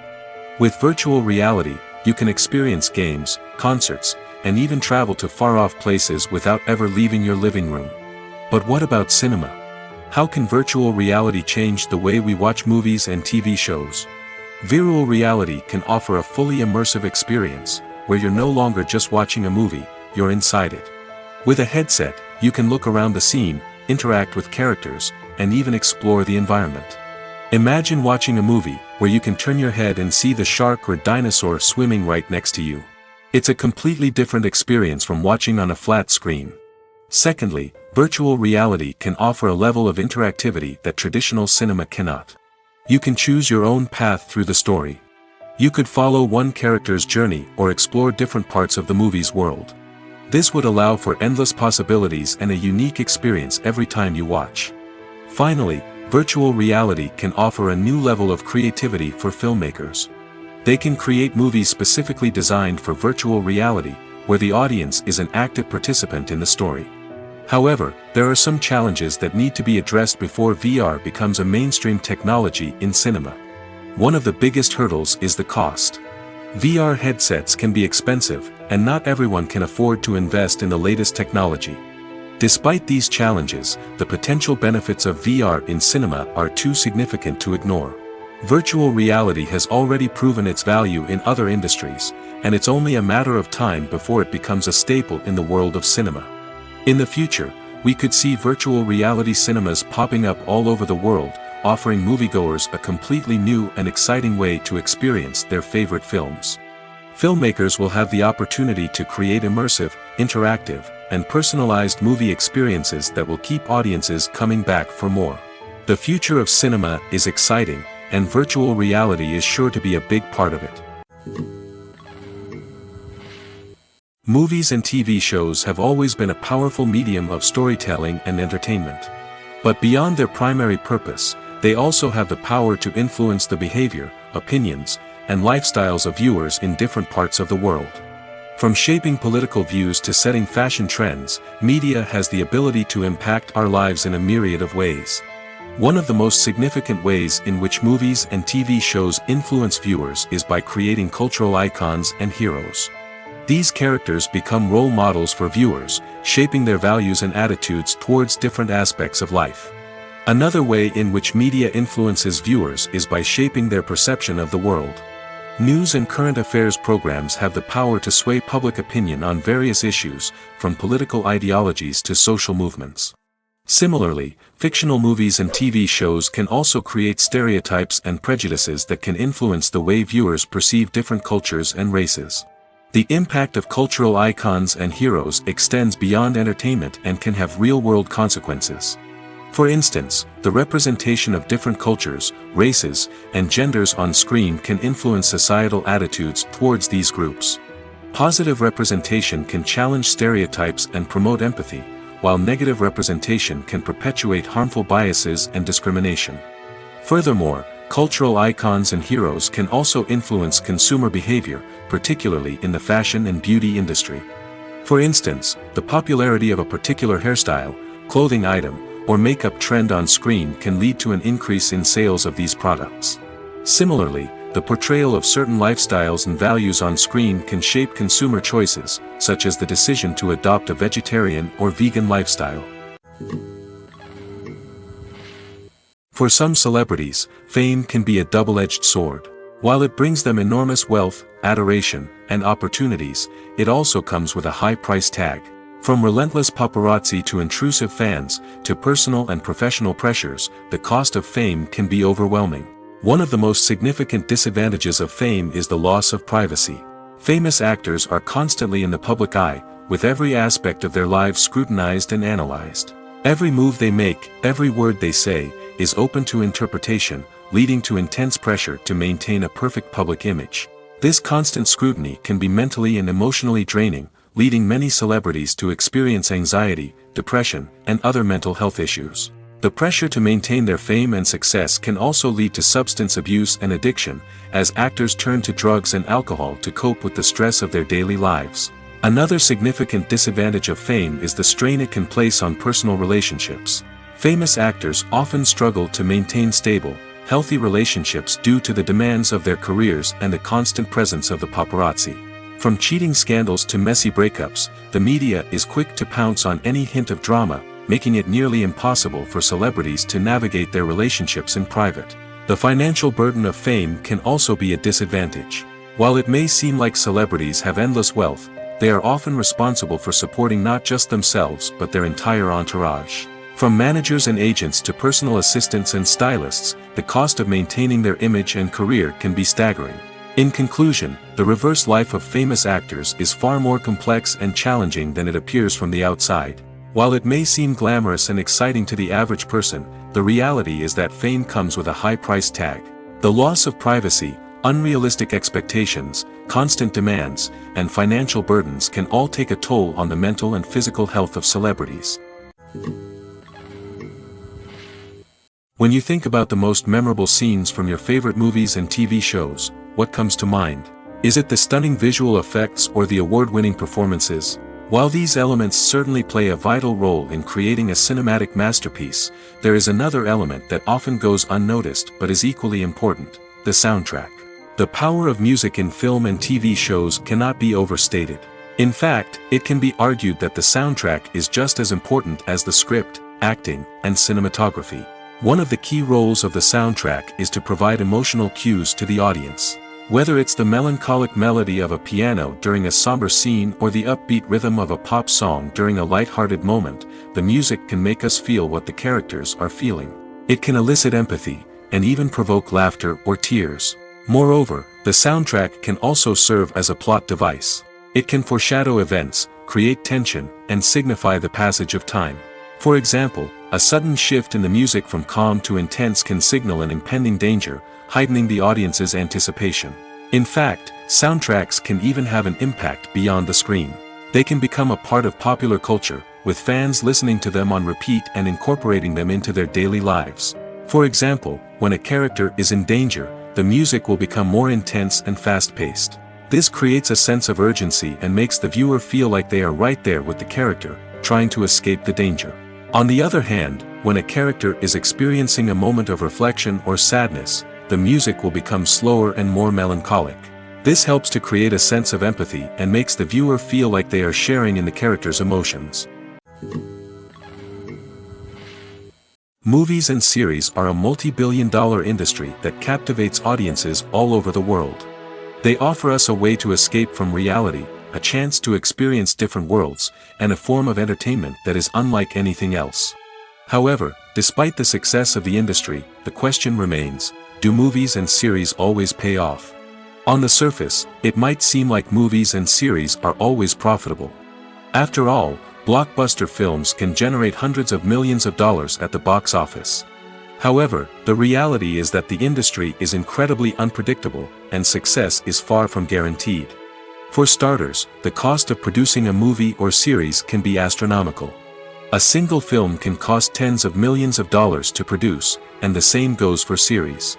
With virtual reality, you can experience games, concerts, and even travel to far-off places without ever leaving your living room. But what about cinema? How can virtual reality change the way we watch movies and TV shows? Virtual reality can offer a fully immersive experience, where you're no longer just watching a movie, you're inside it. With a headset, you can look around the scene, interact with characters, and even explore the environment. Imagine watching a movie, where you can turn your head and see the shark or dinosaur swimming right next to you. It's a completely different experience from watching on a flat screen. Secondly, virtual reality can offer a level of interactivity that traditional cinema cannot. You can choose your own path through the story. You could follow one character's journey or explore different parts of the movie's world. This would allow for endless possibilities and a unique experience every time you watch. Finally, virtual reality can offer a new level of creativity for filmmakers. They can create movies specifically designed for virtual reality, where the audience is an active participant in the story. However, there are some challenges that need to be addressed before VR becomes a mainstream technology in cinema. One of the biggest hurdles is the cost. VR headsets can be expensive, and not everyone can afford to invest in the latest technology. Despite these challenges, the potential benefits of VR in cinema are too significant to ignore. Virtual reality has already proven its value in other industries, and it's only a matter of time before it becomes a staple in the world of cinema. In the future, we could see virtual reality cinemas popping up all over the world, offering moviegoers a completely new and exciting way to experience their favorite films. Filmmakers will have the opportunity to create immersive, interactive, and personalized movie experiences that will keep audiences coming back for more. The future of cinema is exciting, and virtual reality is sure to be a big part of it. Movies and TV shows have always been a powerful medium of storytelling and entertainment. But beyond their primary purpose, they also have the power to influence the behavior, opinions, and lifestyles of viewers in different parts of the world. From shaping political views to setting fashion trends, media has the ability to impact our lives in a myriad of ways. One of the most significant ways in which movies and TV shows influence viewers is by creating cultural icons and heroes. These characters become role models for viewers, shaping their values and attitudes towards different aspects of life. Another way in which media influences viewers is by shaping their perception of the world. News and current affairs programs have the power to sway public opinion on various issues, from political ideologies to social movements. Similarly, fictional movies and TV shows can also create stereotypes and prejudices that can influence the way viewers perceive different cultures and races. The impact of cultural icons and heroes extends beyond entertainment and can have real-world consequences. For instance, the representation of different cultures, races, and genders on screen can influence societal attitudes towards these groups. Positive representation can challenge stereotypes and promote empathy, while negative representation can perpetuate harmful biases and discrimination. Furthermore, cultural icons and heroes can also influence consumer behavior, particularly in the fashion and beauty industry. For instance, the popularity of a particular hairstyle, clothing item, or makeup trend on screen can lead to an increase in sales of these products. Similarly, the portrayal of certain lifestyles and values on screen can shape consumer choices, such as the decision to adopt a vegetarian or vegan lifestyle. For some celebrities, fame can be a double-edged sword. While it brings them enormous wealth, adoration, and opportunities, it also comes with a high price tag. From relentless paparazzi to intrusive fans, to personal and professional pressures, the cost of fame can be overwhelming. One of the most significant disadvantages of fame is the loss of privacy. Famous actors are constantly in the public eye, with every aspect of their lives scrutinized and analyzed. Every move they make, every word they say, is open to interpretation, leading to intense pressure to maintain a perfect public image. This constant scrutiny can be mentally and emotionally draining, leading many celebrities to experience anxiety, depression, and other mental health issues. The pressure to maintain their fame and success can also lead to substance abuse and addiction, as actors turn to drugs and alcohol to cope with the stress of their daily lives. Another significant disadvantage of fame is the strain it can place on personal relationships. Famous actors often struggle to maintain stable, healthy relationships due to the demands of their careers and the constant presence of the paparazzi. From cheating scandals to messy breakups, the media is quick to pounce on any hint of drama, making it nearly impossible for celebrities to navigate their relationships in private. The financial burden of fame can also be a disadvantage. While it may seem like celebrities have endless wealth, they are often responsible for supporting not just themselves but their entire entourage. From managers and agents to personal assistants and stylists, the cost of maintaining their image and career can be staggering. In conclusion, the reverse life of famous actors is far more complex and challenging than it appears from the outside. While it may seem glamorous and exciting to the average person, the reality is that fame comes with a high price tag. The loss of privacy, unrealistic expectations, constant demands, and financial burdens can all take a toll on the mental and physical health of celebrities. When you think about the most memorable scenes from your favorite movies and TV shows, what comes to mind? Is it the stunning visual effects or the award-winning performances? While these elements certainly play a vital role in creating a cinematic masterpiece, there is another element that often goes unnoticed but is equally important: the soundtrack. The power of music in film and TV shows cannot be overstated. In fact, it can be argued that the soundtrack is just as important as the script, acting, and cinematography. One of the key roles of the soundtrack is to provide emotional cues to the audience. Whether it's the melancholic melody of a piano during a somber scene or the upbeat rhythm of a pop song during a light-hearted moment, the music can make us feel what the characters are feeling. It can elicit empathy, and even provoke laughter or tears. Moreover, the soundtrack can also serve as a plot device. It can foreshadow events, create tension, and signify the passage of time. For example, a sudden shift in the music from calm to intense can signal an impending danger, heightening the audience's anticipation. In fact, soundtracks can even have an impact beyond the screen. They can become a part of popular culture, with fans listening to them on repeat and incorporating them into their daily lives. For example, when a character is in danger, the music will become more intense and fast-paced. This creates a sense of urgency and makes the viewer feel like they are right there with the character, trying to escape the danger. On the other hand, when a character is experiencing a moment of reflection or sadness, the music will become slower and more melancholic. This helps to create a sense of empathy and makes the viewer feel like they are sharing in the character's emotions. Movies and series are a multi-billion-dollar industry that captivates audiences all over the world. They offer us a way to escape from reality, a chance to experience different worlds, and a form of entertainment that is unlike anything else. However, despite the success of the industry, the question remains: do movies and series always pay off? On the surface, it might seem like movies and series are always profitable. After all, blockbuster films can generate hundreds of millions of dollars at the box office. However, the reality is that the industry is incredibly unpredictable, and success is far from guaranteed. For starters, the cost of producing a movie or series can be astronomical. A single film can cost tens of millions of dollars to produce, and the same goes for series.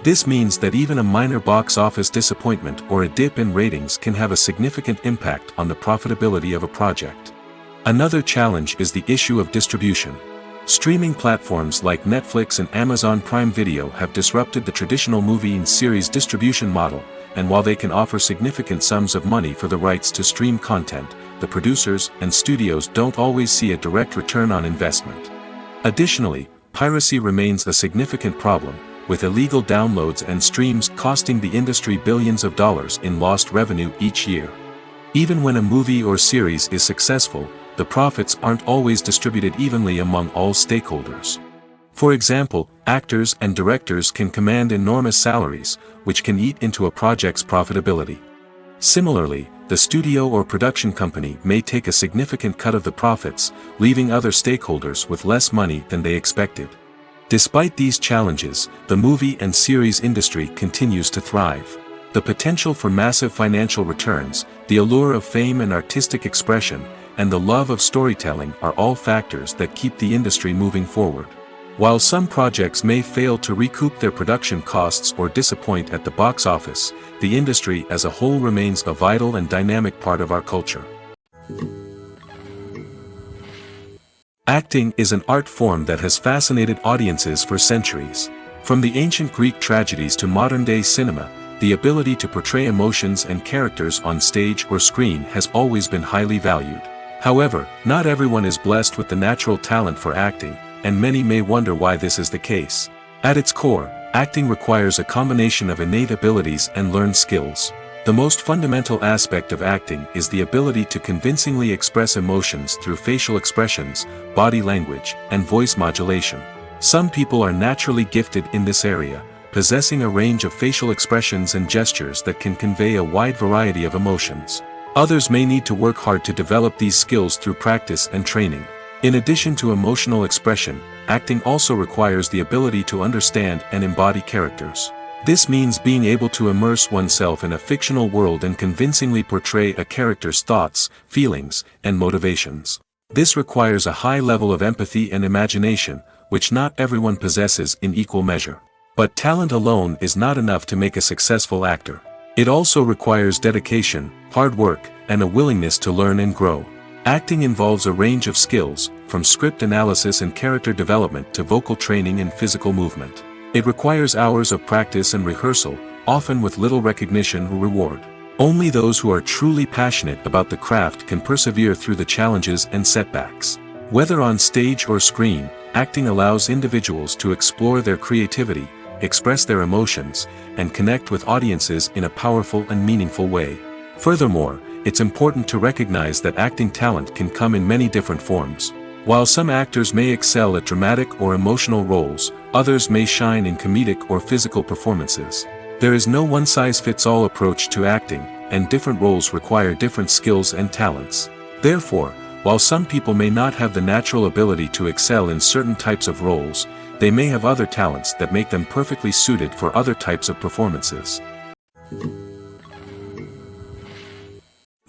This means that even a minor box office disappointment or a dip in ratings can have a significant impact on the profitability of a project. Another challenge is the issue of distribution. Streaming platforms like Netflix and Amazon Prime Video have disrupted the traditional movie and series distribution model, and while they can offer significant sums of money for the rights to stream content, the producers and studios don't always see a direct return on investment. Additionally, piracy remains a significant problem, with illegal downloads and streams costing the industry billions of dollars in lost revenue each year. Even when a movie or series is successful, the profits aren't always distributed evenly among all stakeholders. For example, actors and directors can command enormous salaries, which can eat into a project's profitability. Similarly, the studio or production company may take a significant cut of the profits, leaving other stakeholders with less money than they expected. Despite these challenges, the movie and series industry continues to thrive. The potential for massive financial returns, the allure of fame and artistic expression, and the love of storytelling are all factors that keep the industry moving forward. While some projects may fail to recoup their production costs or disappoint at the box office, the industry as a whole remains a vital and dynamic part of our culture. Acting is an art form that has fascinated audiences for centuries. From the ancient Greek tragedies to modern-day cinema, the ability to portray emotions and characters on stage or screen has always been highly valued. However, not everyone is blessed with the natural talent for acting, and many may wonder why this is the case. At its core, acting requires a combination of innate abilities and learned skills. The most fundamental aspect of acting is the ability to convincingly express emotions through facial expressions, body language, and voice modulation. Some people are naturally gifted in this area, possessing a range of facial expressions and gestures that can convey a wide variety of emotions. Others may need to work hard to develop these skills through practice and training. In addition to emotional expression, acting also requires the ability to understand and embody characters. This means being able to immerse oneself in a fictional world and convincingly portray a character's thoughts, feelings, and motivations. This requires a high level of empathy and imagination, which not everyone possesses in equal measure. But talent alone is not enough to make a successful actor. It also requires dedication, hard work, and a willingness to learn and grow. Acting involves a range of skills, from script analysis and character development to vocal training and physical movement. It requires hours of practice and rehearsal, often with little recognition or reward. Only those who are truly passionate about the craft can persevere through the challenges and setbacks. Whether on stage or screen, acting allows individuals to explore their creativity, express their emotions, and connect with audiences in a powerful and meaningful way. Furthermore, it's important to recognize that acting talent can come in many different forms. While some actors may excel at dramatic or emotional roles, others may shine in comedic or physical performances. There is no one-size-fits-all approach to acting, and different roles require different skills and talents. Therefore, while some people may not have the natural ability to excel in certain types of roles, they may have other talents that make them perfectly suited for other types of performances.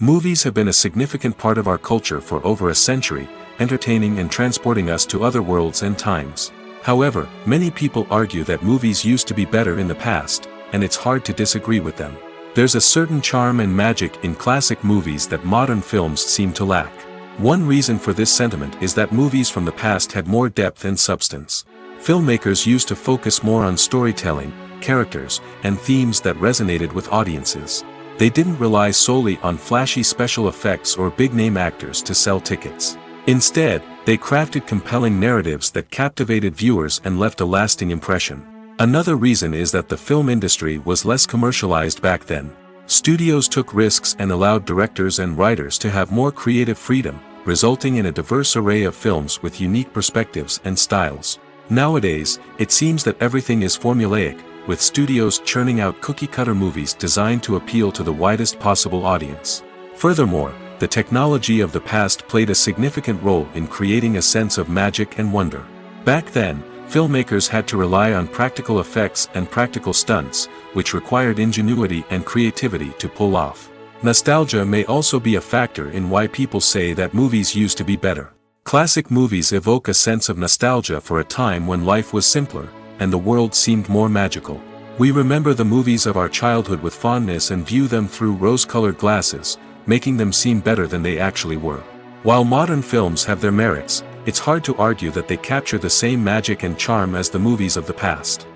Movies have been a significant part of our culture for over a century, entertaining and transporting us to other worlds and times. However, many people argue that movies used to be better in the past, and it's hard to disagree with them. There's a certain charm and magic in classic movies that modern films seem to lack. One reason for this sentiment is that movies from the past had more depth and substance. Filmmakers used to focus more on storytelling, characters, and themes that resonated with audiences. They didn't rely solely on flashy special effects or big-name actors to sell tickets. Instead, they crafted compelling narratives that captivated viewers and left a lasting impression. Another reason is that the film industry was less commercialized back then. Studios took risks and allowed directors and writers to have more creative freedom, resulting in a diverse array of films with unique perspectives and styles. Nowadays, it seems that everything is formulaic, with studios churning out cookie-cutter movies designed to appeal to the widest possible audience. Furthermore, the technology of the past played a significant role in creating a sense of magic and wonder. Back then, filmmakers had to rely on practical effects and practical stunts, which required ingenuity and creativity to pull off. Nostalgia may also be a factor in why people say that movies used to be better. Classic movies evoke a sense of nostalgia for a time when life was simpler, and the world seemed more magical. We remember the movies of our childhood with fondness and view them through rose-colored glasses, making them seem better than they actually were. While modern films have their merits, it's hard to argue that they capture the same magic and charm as the movies of the past.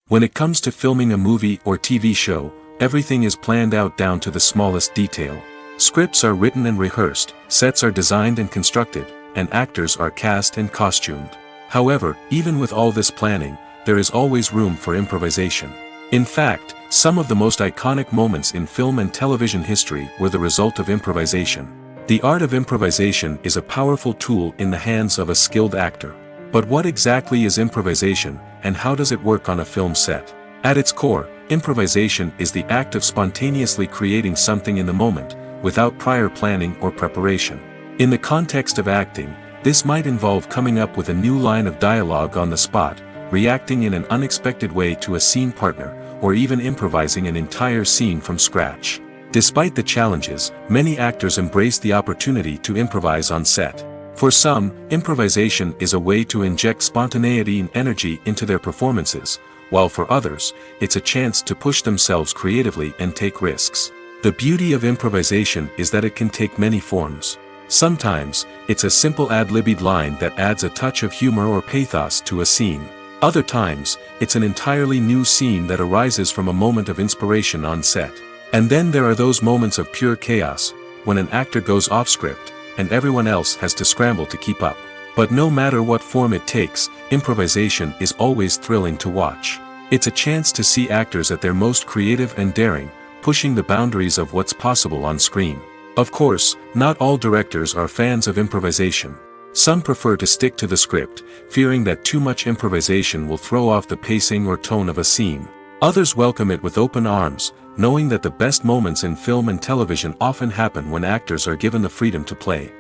When it comes to filming a movie or TV show, everything is planned out down to the smallest detail. Scripts are written and rehearsed, sets are designed and constructed, and actors are cast and costumed. However, even with all this planning, there is always room for improvisation. In fact, some of the most iconic moments in film and television history were the result of improvisation. The art of improvisation is a powerful tool in the hands of a skilled actor. But what exactly is improvisation, and how does it work on a film set? At its core, improvisation is the act of spontaneously creating something in the moment, without prior planning or preparation. In the context of acting, this might involve coming up with a new line of dialogue on the spot, reacting in an unexpected way to a scene partner, or even improvising an entire scene from scratch. Despite the challenges, many actors embrace the opportunity to improvise on set. For some, improvisation is a way to inject spontaneity and energy into their performances, while for others, it's a chance to push themselves creatively and take risks. The beauty of improvisation is that it can take many forms. Sometimes, it's a simple ad-libbed line that adds a touch of humor or pathos to a scene. Other times, it's an entirely new scene that arises from a moment of inspiration on set. And then there are those moments of pure chaos, when an actor goes off script, and everyone else has to scramble to keep up. But no matter what form it takes, improvisation is always thrilling to watch. It's a chance to see actors at their most creative and daring, pushing the boundaries of what's possible on screen. Of course, not all directors are fans of improvisation. Some prefer to stick to the script, fearing that too much improvisation will throw off the pacing or tone of a scene. Others welcome it with open arms, knowing that the best moments in film and television often happen when actors are given the freedom to play.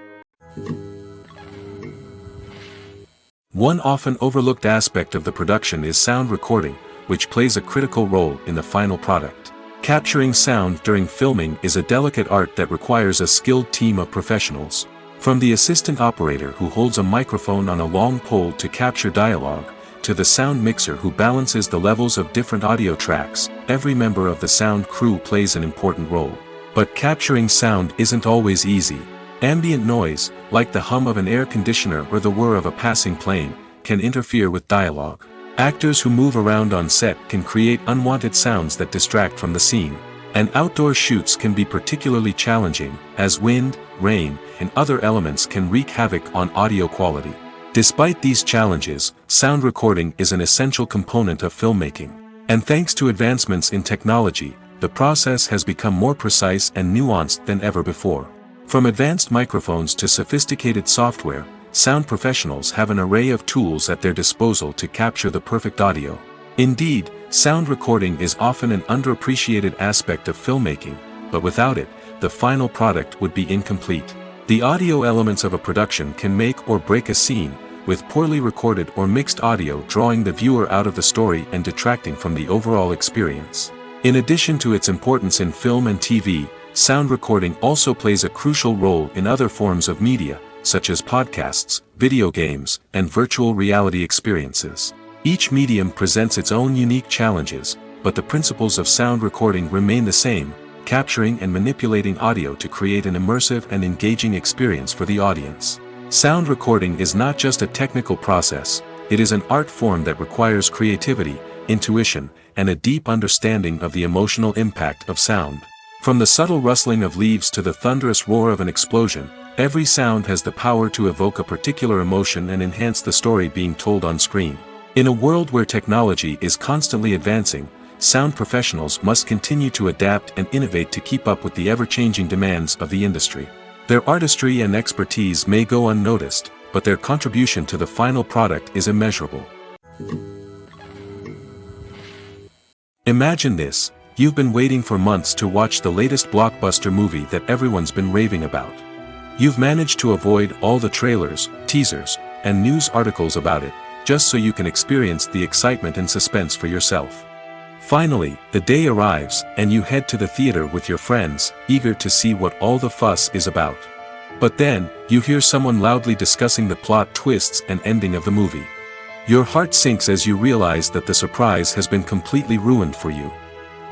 One often overlooked aspect of the production is sound recording, which plays a critical role in the final product. Capturing sound during filming is a delicate art that requires a skilled team of professionals. From the assistant operator who holds a microphone on a long pole to capture dialogue, to the sound mixer who balances the levels of different audio tracks, every member of the sound crew plays an important role. But capturing sound isn't always easy. Ambient noise, like the hum of an air conditioner or the whir of a passing plane, can interfere with dialogue. Actors who move around on set can create unwanted sounds that distract from the scene. And outdoor shoots can be particularly challenging, as wind, rain, and other elements can wreak havoc on audio quality. Despite these challenges, sound recording is an essential component of filmmaking. And thanks to advancements in technology, the process has become more precise and nuanced than ever before. From advanced microphones to sophisticated software, sound professionals have an array of tools at their disposal to capture the perfect audio. Indeed, sound recording is often an underappreciated aspect of filmmaking, but without it, the final product would be incomplete. The audio elements of a production can make or break a scene, with poorly recorded or mixed audio drawing the viewer out of the story and detracting from the overall experience. In addition to its importance in film and TV, sound recording also plays a crucial role in other forms of media, such as podcasts, video games, and virtual reality experiences. Each medium presents its own unique challenges, but the principles of sound recording remain the same, capturing and manipulating audio to create an immersive and engaging experience for the audience. Sound recording is not just a technical process, it is an art form that requires creativity, intuition, and a deep understanding of the emotional impact of sound. From the subtle rustling of leaves to the thunderous roar of an explosion, every sound has the power to evoke a particular emotion and enhance the story being told on screen. In a world where technology is constantly advancing, sound professionals must continue to adapt and innovate to keep up with the ever-changing demands of the industry. Their artistry and expertise may go unnoticed, but their contribution to the final product is immeasurable. Imagine this. You've been waiting for months to watch the latest blockbuster movie that everyone's been raving about. You've managed to avoid all the trailers, teasers, and news articles about it, just so you can experience the excitement and suspense for yourself. Finally, the day arrives, and you head to the theater with your friends, eager to see what all the fuss is about. But then, you hear someone loudly discussing the plot twists and ending of the movie. Your heart sinks as you realize that the surprise has been completely ruined for you.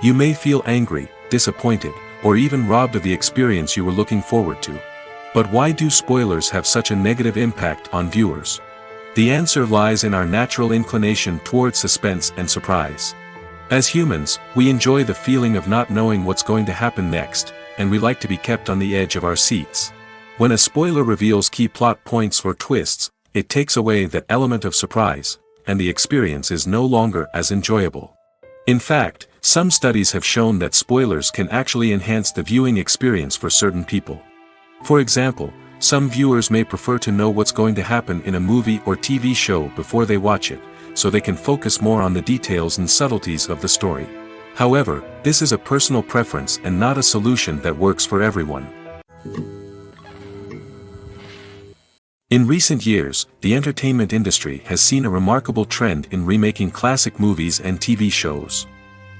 You may feel angry, disappointed, or even robbed of the experience you were looking forward to. But why do spoilers have such a negative impact on viewers? The answer lies in our natural inclination toward suspense and surprise. As humans, we enjoy the feeling of not knowing what's going to happen next, and we like to be kept on the edge of our seats. When a spoiler reveals key plot points or twists, it takes away that element of surprise, and the experience is no longer as enjoyable. In fact, some studies have shown that spoilers can actually enhance the viewing experience for certain people. For example, some viewers may prefer to know what's going to happen in a movie or TV show before they watch it, so they can focus more on the details and subtleties of the story. However, this is a personal preference and not a solution that works for everyone. In recent years, the entertainment industry has seen a remarkable trend in remaking classic movies and TV shows.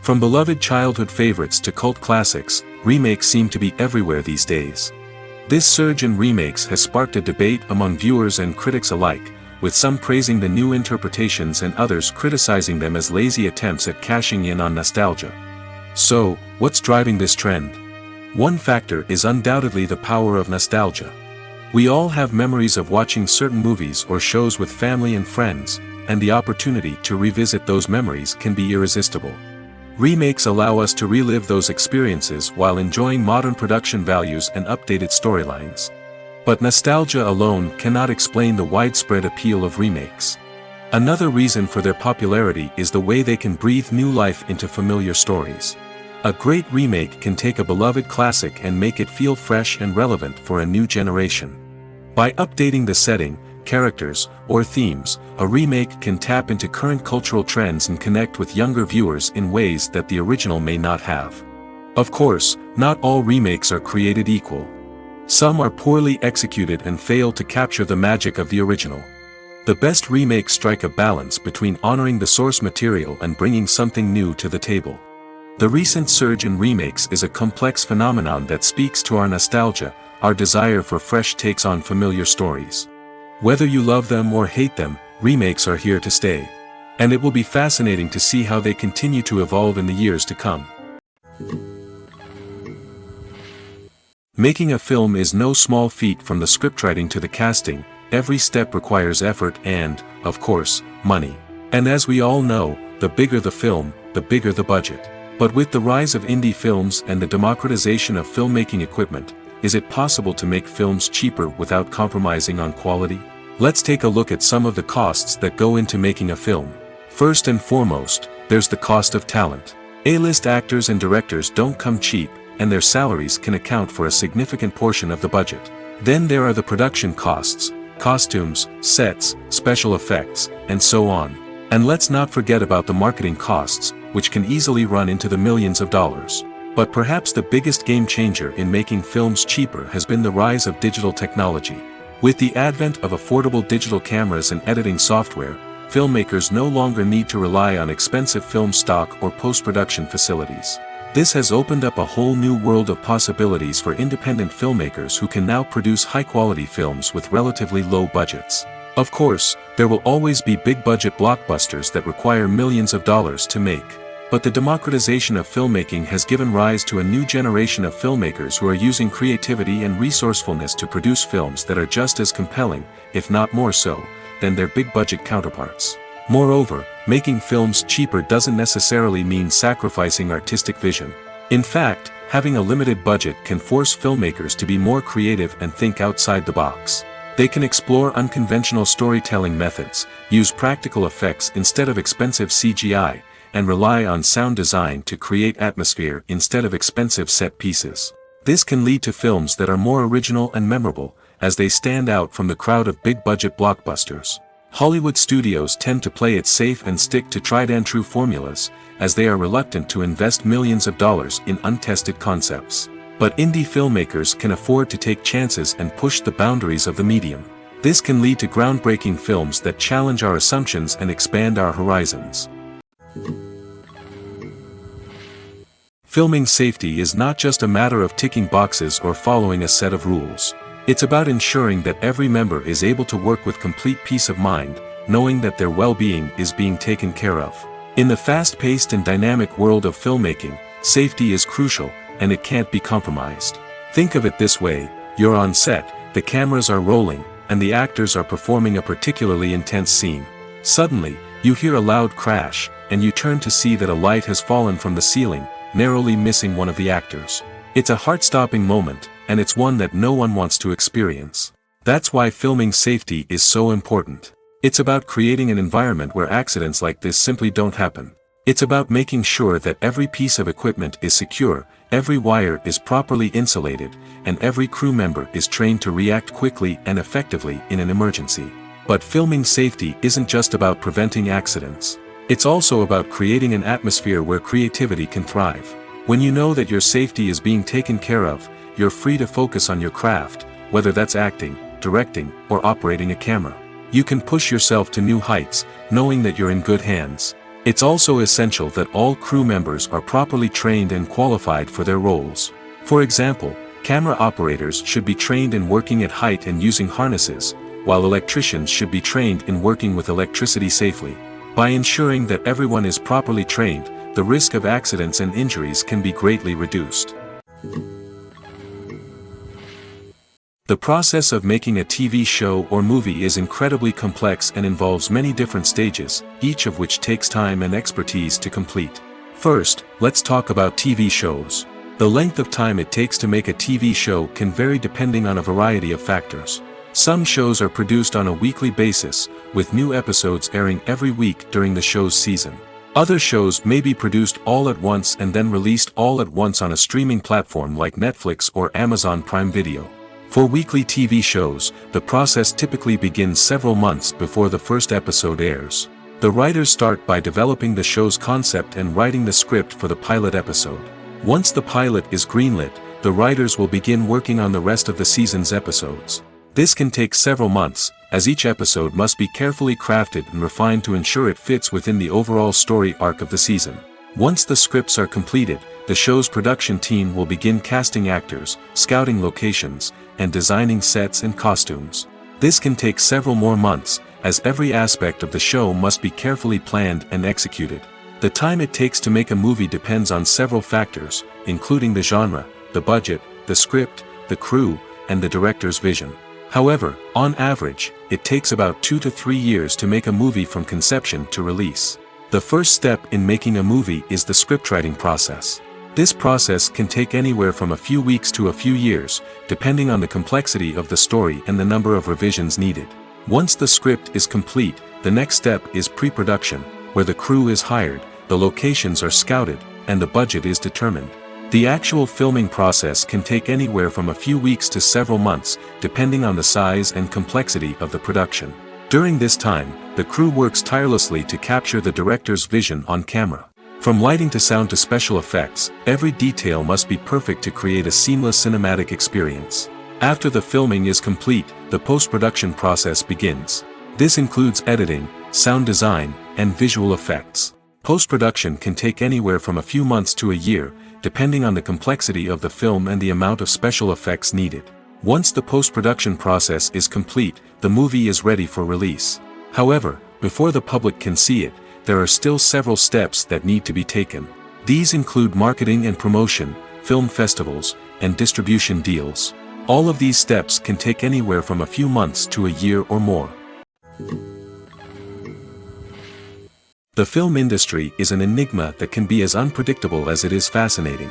From beloved childhood favorites to cult classics, remakes seem to be everywhere these days. This surge in remakes has sparked a debate among viewers and critics alike, with some praising the new interpretations and others criticizing them as lazy attempts at cashing in on nostalgia. So, what's driving this trend? One factor is undoubtedly the power of nostalgia. We all have memories of watching certain movies or shows with family and friends, and the opportunity to revisit those memories can be irresistible. Remakes allow us to relive those experiences while enjoying modern production values and updated storylines. But nostalgia alone cannot explain the widespread appeal of remakes. Another reason for their popularity is the way they can breathe new life into familiar stories. A great remake can take a beloved classic and make it feel fresh and relevant for a new generation. By updating the setting, characters, or themes, a remake can tap into current cultural trends and connect with younger viewers in ways that the original may not have. Of course, not all remakes are created equal. Some are poorly executed and fail to capture the magic of the original. The best remakes strike a balance between honoring the source material and bringing something new to the table. The recent surge in remakes is a complex phenomenon that speaks to our nostalgia, our desire for fresh takes on familiar stories. Whether you love them or hate them, remakes are here to stay. And it will be fascinating to see how they continue to evolve in the years to come. Making a film is no small feat. From the scriptwriting to the casting, every step requires effort and, of course, money. And as we all know, the bigger the film, the bigger the budget. But with the rise of indie films and the democratization of filmmaking equipment, is it possible to make films cheaper without compromising on quality? Let's take a look at some of the costs that go into making a film. First and foremost, there's the cost of talent. A-list actors and directors don't come cheap, and their salaries can account for a significant portion of the budget. Then there are the production costs, costumes, sets, special effects, and so on. And let's not forget about the marketing costs, which can easily run into the millions of dollars. But perhaps the biggest game changer in making films cheaper has been the rise of digital technology. With the advent of affordable digital cameras and editing software, filmmakers no longer need to rely on expensive film stock or post-production facilities. This has opened up a whole new world of possibilities for independent filmmakers who can now produce high-quality films with relatively low budgets. Of course, there will always be big-budget blockbusters that require millions of dollars to make. But the democratization of filmmaking has given rise to a new generation of filmmakers who are using creativity and resourcefulness to produce films that are just as compelling, if not more so, than their big-budget counterparts. Moreover, making films cheaper doesn't necessarily mean sacrificing artistic vision. In fact, having a limited budget can force filmmakers to be more creative and think outside the box. They can explore unconventional storytelling methods, use practical effects instead of expensive CGI, and rely on sound design to create atmosphere instead of expensive set pieces. This can lead to films that are more original and memorable, as they stand out from the crowd of big-budget blockbusters. Hollywood studios tend to play it safe and stick to tried-and-true formulas, as they are reluctant to invest millions of dollars in untested concepts. But indie filmmakers can afford to take chances and push the boundaries of the medium. This can lead to groundbreaking films that challenge our assumptions and expand our horizons. Filming safety is not just a matter of ticking boxes or following a set of rules. It's about ensuring that every member is able to work with complete peace of mind, knowing that their well-being is being taken care of. In the fast-paced and dynamic world of filmmaking, safety is crucial, and it can't be compromised. Think of it this way: you're on set, the cameras are rolling, and the actors are performing a particularly intense scene. Suddenly, you hear a loud crash, and you turn to see that a light has fallen from the ceiling, narrowly missing one of the actors. It's a heart-stopping moment, and it's one that no one wants to experience. That's why filming safety is so important. It's about creating an environment where accidents like this simply don't happen. It's about making sure that every piece of equipment is secure, every wire is properly insulated, and every crew member is trained to react quickly and effectively in an emergency. But filming safety isn't just about preventing accidents. It's also about creating an atmosphere where creativity can thrive. When you know that your safety is being taken care of, you're free to focus on your craft, whether that's acting, directing, or operating a camera. You can push yourself to new heights, knowing that you're in good hands. It's also essential that all crew members are properly trained and qualified for their roles. For example, camera operators should be trained in working at height and using harnesses, while electricians should be trained in working with electricity safely. By ensuring that everyone is properly trained, the risk of accidents and injuries can be greatly reduced. The process of making a TV show or movie is incredibly complex and involves many different stages, each of which takes time and expertise to complete. First, let's talk about TV shows. The length of time it takes to make a TV show can vary depending on a variety of factors. Some shows are produced on a weekly basis, with new episodes airing every week during the show's season. Other shows may be produced all at once and then released all at once on a streaming platform like Netflix or Amazon Prime Video. For weekly TV shows, the process typically begins several months before the first episode airs. The writers start by developing the show's concept and writing the script for the pilot episode. Once the pilot is greenlit, the writers will begin working on the rest of the season's episodes. This can take several months, as each episode must be carefully crafted and refined to ensure it fits within the overall story arc of the season. Once the scripts are completed, the show's production team will begin casting actors, scouting locations, and designing sets and costumes. This can take several more months, as every aspect of the show must be carefully planned and executed. The time it takes to make a movie depends on several factors, including the genre, the budget, the script, the crew, and the director's vision. However, on average, it takes about 2 to 3 years to make a movie from conception to release. The first step in making a movie is the scriptwriting process. This process can take anywhere from a few weeks to a few years, depending on the complexity of the story and the number of revisions needed. Once the script is complete, the next step is pre-production, where the crew is hired, the locations are scouted, and the budget is determined. The actual filming process can take anywhere from a few weeks to several months, depending on the size and complexity of the production. During this time, the crew works tirelessly to capture the director's vision on camera. From lighting to sound to special effects, every detail must be perfect to create a seamless cinematic experience. After the filming is complete, the post-production process begins. This includes editing, sound design, and visual effects. Post-production can take anywhere from a few months to a year, depending on the complexity of the film and the amount of special effects needed. Once the post-production process is complete, the movie is ready for release. However, before the public can see it, there are still several steps that need to be taken. These include marketing and promotion, film festivals, and distribution deals. All of these steps can take anywhere from a few months to a year or more. The film industry is an enigma that can be as unpredictable as it is fascinating.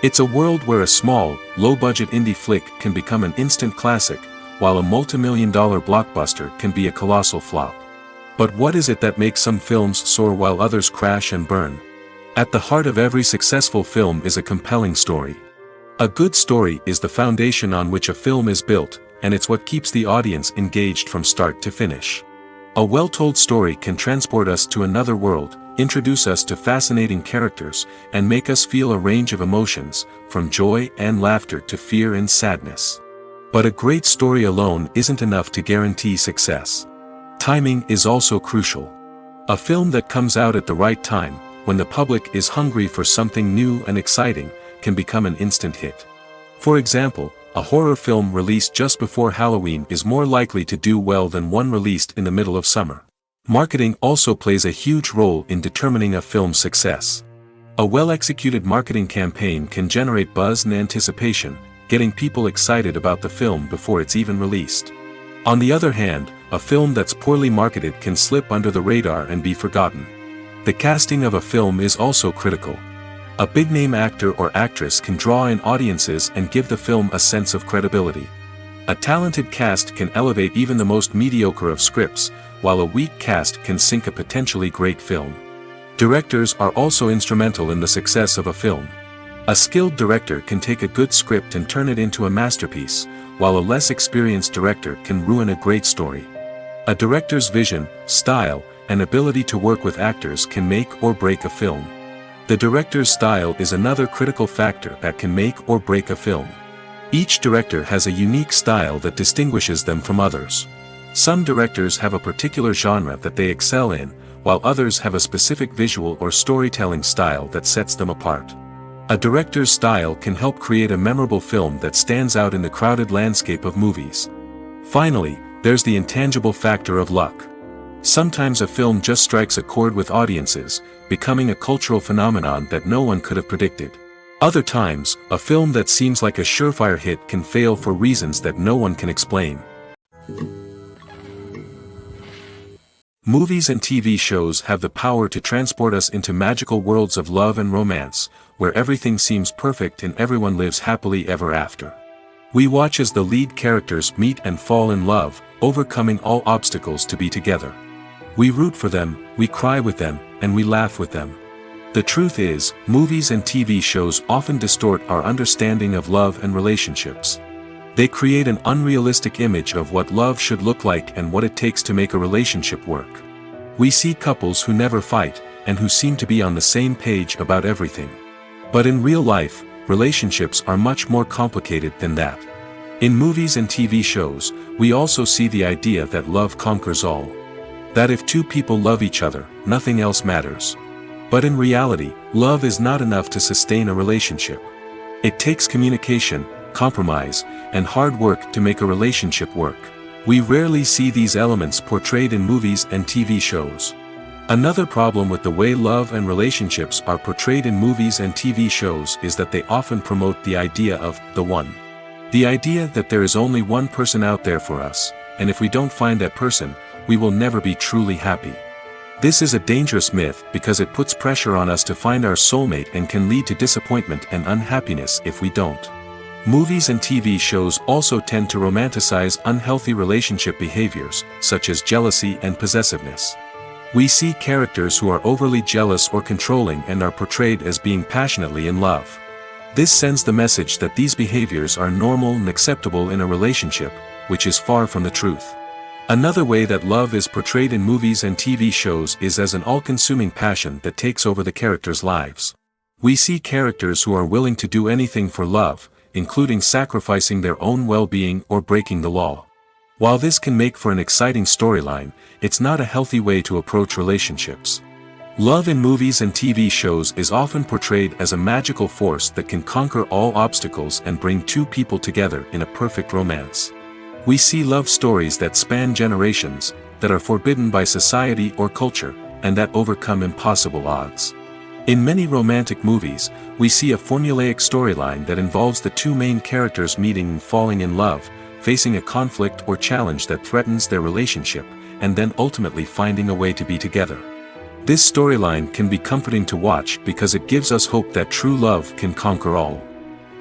It's a world where a small, low-budget indie flick can become an instant classic, while a multi-million-dollar blockbuster can be a colossal flop. But what is it that makes some films soar while others crash and burn? At the heart of every successful film is a compelling story. A good story is the foundation on which a film is built, and it's what keeps the audience engaged from start to finish. A well-told story can transport us to another world, introduce us to fascinating characters, and make us feel a range of emotions, from joy and laughter to fear and sadness. But a great story alone isn't enough to guarantee success. Timing is also crucial. A film that comes out at the right time, when the public is hungry for something new and exciting, can become an instant hit. For example, a horror film released just before Halloween is more likely to do well than one released in the middle of summer. Marketing also plays a huge role in determining a film's success. A well-executed marketing campaign can generate buzz and anticipation, getting people excited about the film before it's even released. On the other hand, a film that's poorly marketed can slip under the radar and be forgotten. The casting of a film is also critical. A big-name actor or actress can draw in audiences and give the film a sense of credibility. A talented cast can elevate even the most mediocre of scripts, while a weak cast can sink a potentially great film. Directors are also instrumental in the success of a film. A skilled director can take a good script and turn it into a masterpiece, while a less experienced director can ruin a great story. A director's vision, style, and ability to work with actors can make or break a film. The director's style is another critical factor that can make or break a film. Each director has a unique style that distinguishes them from others. Some directors have a particular genre that they excel in, while others have a specific visual or storytelling style that sets them apart. A director's style can help create a memorable film that stands out in the crowded landscape of movies. Finally, there's the intangible factor of luck. Sometimes a film just strikes a chord with audiences, becoming a cultural phenomenon that no one could have predicted. Other times, a film that seems like a surefire hit can fail for reasons that no one can explain. Movies and TV shows have the power to transport us into magical worlds of love and romance, where everything seems perfect and everyone lives happily ever after. We watch as the lead characters meet and fall in love, overcoming all obstacles to be together. We root for them, we cry with them, and we laugh with them. The truth is, movies and TV shows often distort our understanding of love and relationships. They create an unrealistic image of what love should look like and what it takes to make a relationship work. We see couples who never fight, and who seem to be on the same page about everything. But in real life, relationships are much more complicated than that. In movies and TV shows, we also see the idea that love conquers all. That if two people love each other, nothing else matters. But in reality, love is not enough to sustain a relationship. It takes communication, compromise, and hard work to make a relationship work. We rarely see these elements portrayed in movies and TV shows. Another problem with the way love and relationships are portrayed in movies and TV shows is that they often promote the idea of the one. The idea that there is only one person out there for us, and if we don't find that person, we will never be truly happy. This is a dangerous myth because it puts pressure on us to find our soulmate and can lead to disappointment and unhappiness if we don't. Movies and TV shows also tend to romanticize unhealthy relationship behaviors, such as jealousy and possessiveness. We see characters who are overly jealous or controlling and are portrayed as being passionately in love. This sends the message that these behaviors are normal and acceptable in a relationship, which is far from the truth. Another way that love is portrayed in movies and TV shows is as an all-consuming passion that takes over the characters' lives. We see characters who are willing to do anything for love, including sacrificing their own well-being or breaking the law. While this can make for an exciting storyline, it's not a healthy way to approach relationships. Love in movies and TV shows is often portrayed as a magical force that can conquer all obstacles and bring two people together in a perfect romance. We see love stories that span generations, that are forbidden by society or culture, and that overcome impossible odds. In many romantic movies, we see a formulaic storyline that involves the two main characters meeting and falling in love, facing a conflict or challenge that threatens their relationship, and then ultimately finding a way to be together. This storyline can be comforting to watch because it gives us hope that true love can conquer all.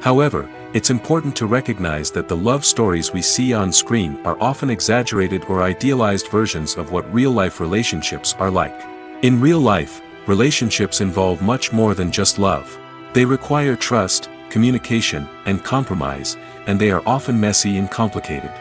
However, it's important to recognize that the love stories we see on screen are often exaggerated or idealized versions of what real-life relationships are like. In real life, relationships involve much more than just love. They require trust, communication, and compromise, and they are often messy and complicated.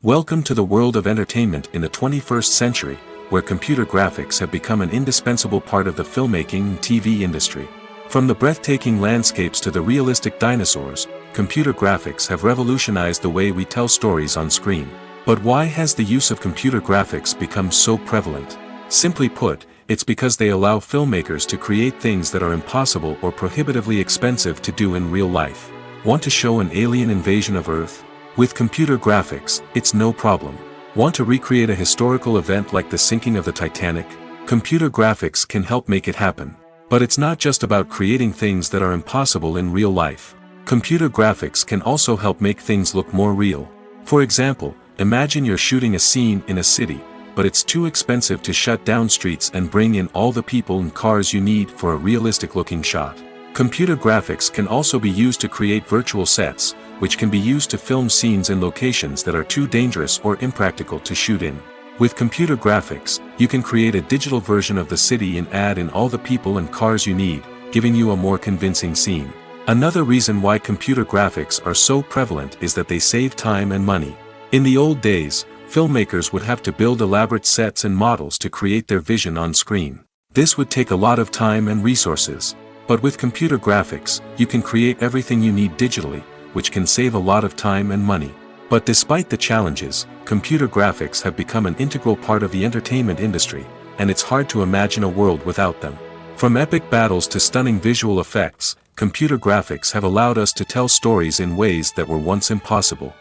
Welcome to the world of entertainment in the 21st century, where computer graphics have become an indispensable part of the filmmaking and TV industry. From the breathtaking landscapes to the realistic dinosaurs, computer graphics have revolutionized the way we tell stories on screen. But why has the use of computer graphics become so prevalent? Simply put, it's because they allow filmmakers to create things that are impossible or prohibitively expensive to do in real life. Want to show an alien invasion of Earth? With computer graphics, it's no problem. Want to recreate a historical event like the sinking of the Titanic? Computer graphics can help make it happen. But it's not just about creating things that are impossible in real life. Computer graphics can also help make things look more real. For example, imagine you're shooting a scene in a city, but it's too expensive to shut down streets and bring in all the people and cars you need for a realistic-looking shot. Computer graphics can also be used to create virtual sets, which can be used to film scenes in locations that are too dangerous or impractical to shoot in. With computer graphics, you can create a digital version of the city and add in all the people and cars you need, giving you a more convincing scene. Another reason why computer graphics are so prevalent is that they save time and money. In the old days, filmmakers would have to build elaborate sets and models to create their vision on screen. This would take a lot of time and resources. But with computer graphics, you can create everything you need digitally, which can save a lot of time and money. But despite the challenges, computer graphics have become an integral part of the entertainment industry, and it's hard to imagine a world without them. From epic battles to stunning visual effects, computer graphics have allowed us to tell stories in ways that were once impossible.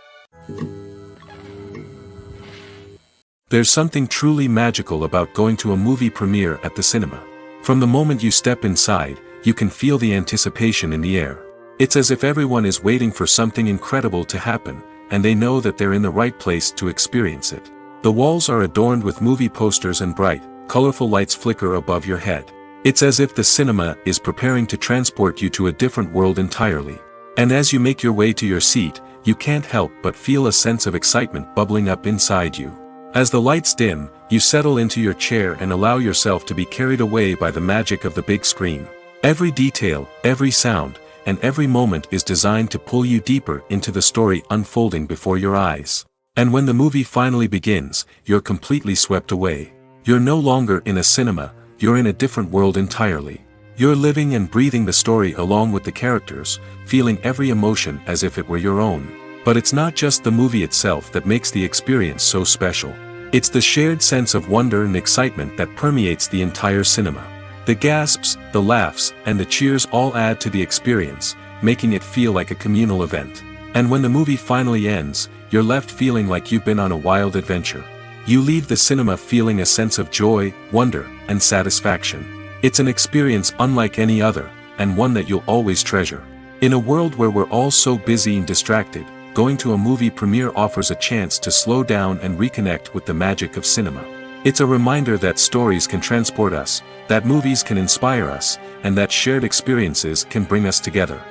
There's something truly magical about going to a movie premiere at the cinema. From the moment you step inside, you can feel the anticipation in the air. It's as if everyone is waiting for something incredible to happen, and they know that they're in the right place to experience it. The walls are adorned with movie posters and bright, colorful lights flicker above your head. It's as if the cinema is preparing to transport you to a different world entirely. And as you make your way to your seat, you can't help but feel a sense of excitement bubbling up inside you. As the lights dim, you settle into your chair and allow yourself to be carried away by the magic of the big screen. Every detail, every sound, and every moment is designed to pull you deeper into the story unfolding before your eyes. And when the movie finally begins, you're completely swept away. You're no longer in a cinema, you're in a different world entirely. You're living and breathing the story along with the characters, feeling every emotion as if it were your own. But it's not just the movie itself that makes the experience so special. It's the shared sense of wonder and excitement that permeates the entire cinema. The gasps, the laughs, and the cheers all add to the experience, making it feel like a communal event. And when the movie finally ends, you're left feeling like you've been on a wild adventure. You leave the cinema feeling a sense of joy, wonder, and satisfaction. It's an experience unlike any other, and one that you'll always treasure. In a world where we're all so busy and distracted, going to a movie premiere offers a chance to slow down and reconnect with the magic of cinema. It's a reminder that stories can transport us, that movies can inspire us, and that shared experiences can bring us together.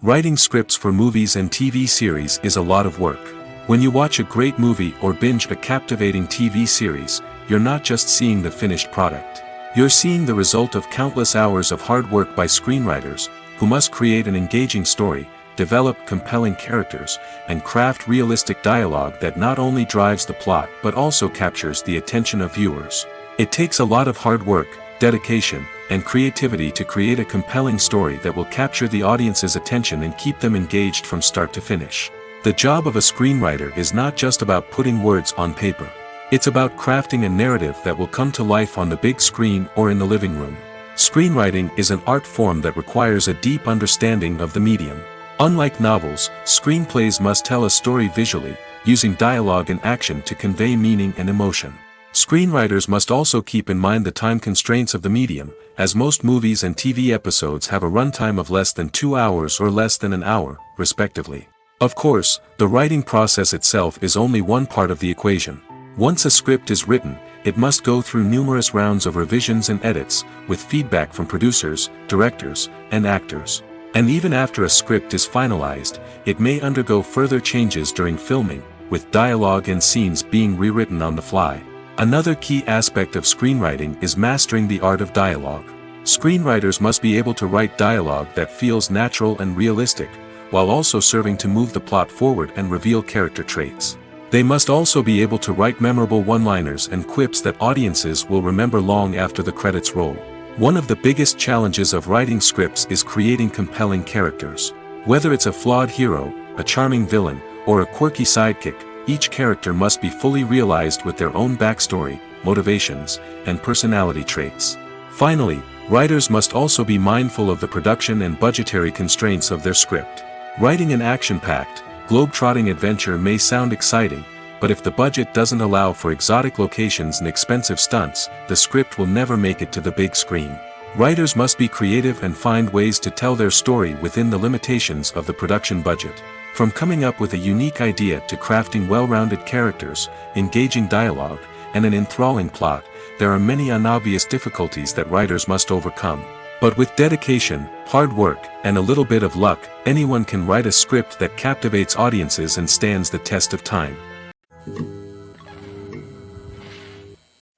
Writing scripts for movies and TV series is a lot of work. When you watch a great movie or binge a captivating TV series, you're not just seeing the finished product. You're seeing the result of countless hours of hard work by screenwriters, who must create an engaging story, develop compelling characters, and craft realistic dialogue that not only drives the plot but also captures the attention of viewers. It takes a lot of hard work, dedication, and creativity to create a compelling story that will capture the audience's attention and keep them engaged from start to finish. The job of a screenwriter is not just about putting words on paper. It's about crafting a narrative that will come to life on the big screen or in the living room. Screenwriting is an art form that requires a deep understanding of the medium. Unlike novels, screenplays must tell a story visually, using dialogue and action to convey meaning and emotion. Screenwriters must also keep in mind the time constraints of the medium, as most movies and TV episodes have a runtime of less than 2 hours or less than an hour, respectively. Of course, the writing process itself is only one part of the equation. Once a script is written, it must go through numerous rounds of revisions and edits, with feedback from producers, directors, and actors. And even after a script is finalized, it may undergo further changes during filming, with dialogue and scenes being rewritten on the fly. Another key aspect of screenwriting is mastering the art of dialogue. Screenwriters must be able to write dialogue that feels natural and realistic, while also serving to move the plot forward and reveal character traits. They must also be able to write memorable one-liners and quips that audiences will remember long after the credits roll. One of the biggest challenges of writing scripts is creating compelling characters. Whether it's a flawed hero, a charming villain, or a quirky sidekick, each character must be fully realized with their own backstory, motivations, and personality traits. Finally, writers must also be mindful of the production and budgetary constraints of their script. Writing an action-packed, globe-trotting adventure may sound exciting, but if the budget doesn't allow for exotic locations and expensive stunts, the script will never make it to the big screen. Writers must be creative and find ways to tell their story within the limitations of the production budget. From coming up with a unique idea to crafting well-rounded characters, engaging dialogue, and an enthralling plot, there are many unobvious difficulties that writers must overcome. But with dedication, hard work, and a little bit of luck, anyone can write a script that captivates audiences and stands the test of time.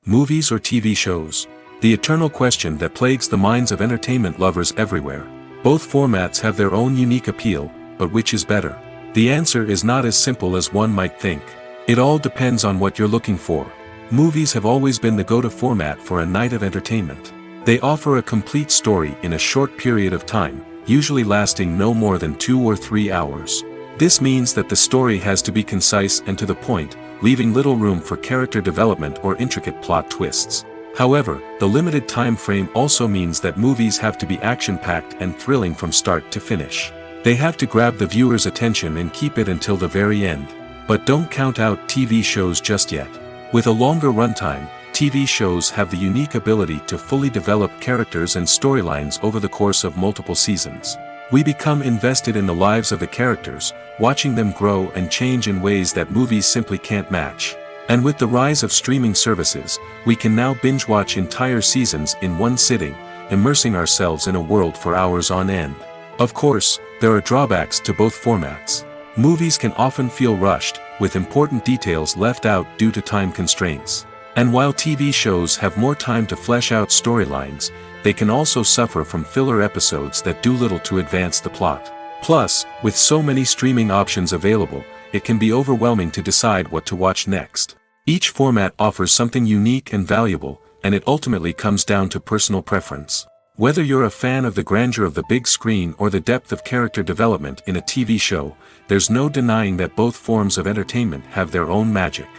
Movies or TV shows? The eternal question that plagues the minds of entertainment lovers everywhere. Both formats have their own unique appeal, but which is better? The answer is not as simple as one might think. It all depends on what you're looking for. Movies have always been the go-to format for a night of entertainment. They offer a complete story in a short period of time, usually lasting no more than 2 or 3 hours. This means that the story has to be concise and to the point, leaving little room for character development or intricate plot twists. However, the limited time frame also means that movies have to be action-packed and thrilling from start to finish. They have to grab the viewer's attention and keep it until the very end. But don't count out TV shows just yet. With a longer runtime, TV shows have the unique ability to fully develop characters and storylines over the course of multiple seasons. We become invested in the lives of the characters, watching them grow and change in ways that movies simply can't match. And with the rise of streaming services, we can now binge-watch entire seasons in one sitting, immersing ourselves in a world for hours on end. Of course, there are drawbacks to both formats. Movies can often feel rushed, with important details left out due to time constraints. And while TV shows have more time to flesh out storylines, they can also suffer from filler episodes that do little to advance the plot. Plus, with so many streaming options available, it can be overwhelming to decide what to watch next. Each format offers something unique and valuable, and it ultimately comes down to personal preference. Whether you're a fan of the grandeur of the big screen or the depth of character development in a TV show, there's no denying that both forms of entertainment have their own magic.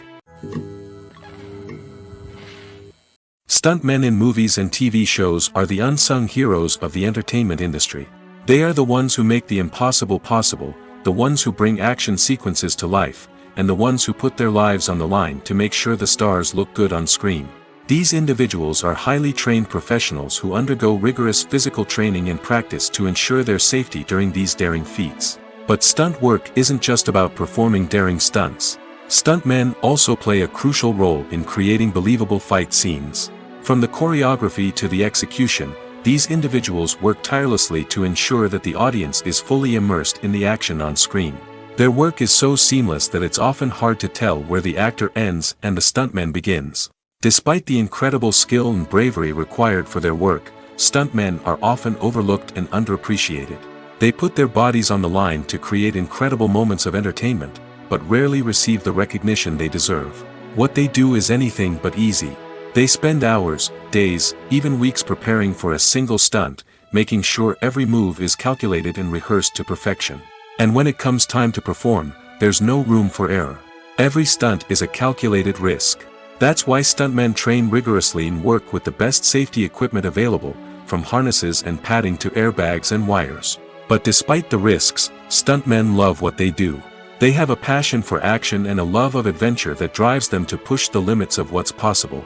Stuntmen in movies and TV shows are the unsung heroes of the entertainment industry. They are the ones who make the impossible possible, the ones who bring action sequences to life, and the ones who put their lives on the line to make sure the stars look good on screen. These individuals are highly trained professionals who undergo rigorous physical training and practice to ensure their safety during these daring feats. But stunt work isn't just about performing daring stunts. Stuntmen also play a crucial role in creating believable fight scenes. From the choreography to the execution, these individuals work tirelessly to ensure that the audience is fully immersed in the action on screen. Their work is so seamless that it's often hard to tell where the actor ends and the stuntman begins. Despite the incredible skill and bravery required for their work, stuntmen are often overlooked and underappreciated. They put their bodies on the line to create incredible moments of entertainment, but rarely receive the recognition they deserve. What they do is anything but easy. They spend hours, days, even weeks preparing for a single stunt, making sure every move is calculated and rehearsed to perfection. And when it comes time to perform, there's no room for error. Every stunt is a calculated risk. That's why stuntmen train rigorously and work with the best safety equipment available, from harnesses and padding to airbags and wires. But despite the risks, stuntmen love what they do. They have a passion for action and a love of adventure that drives them to push the limits of what's possible.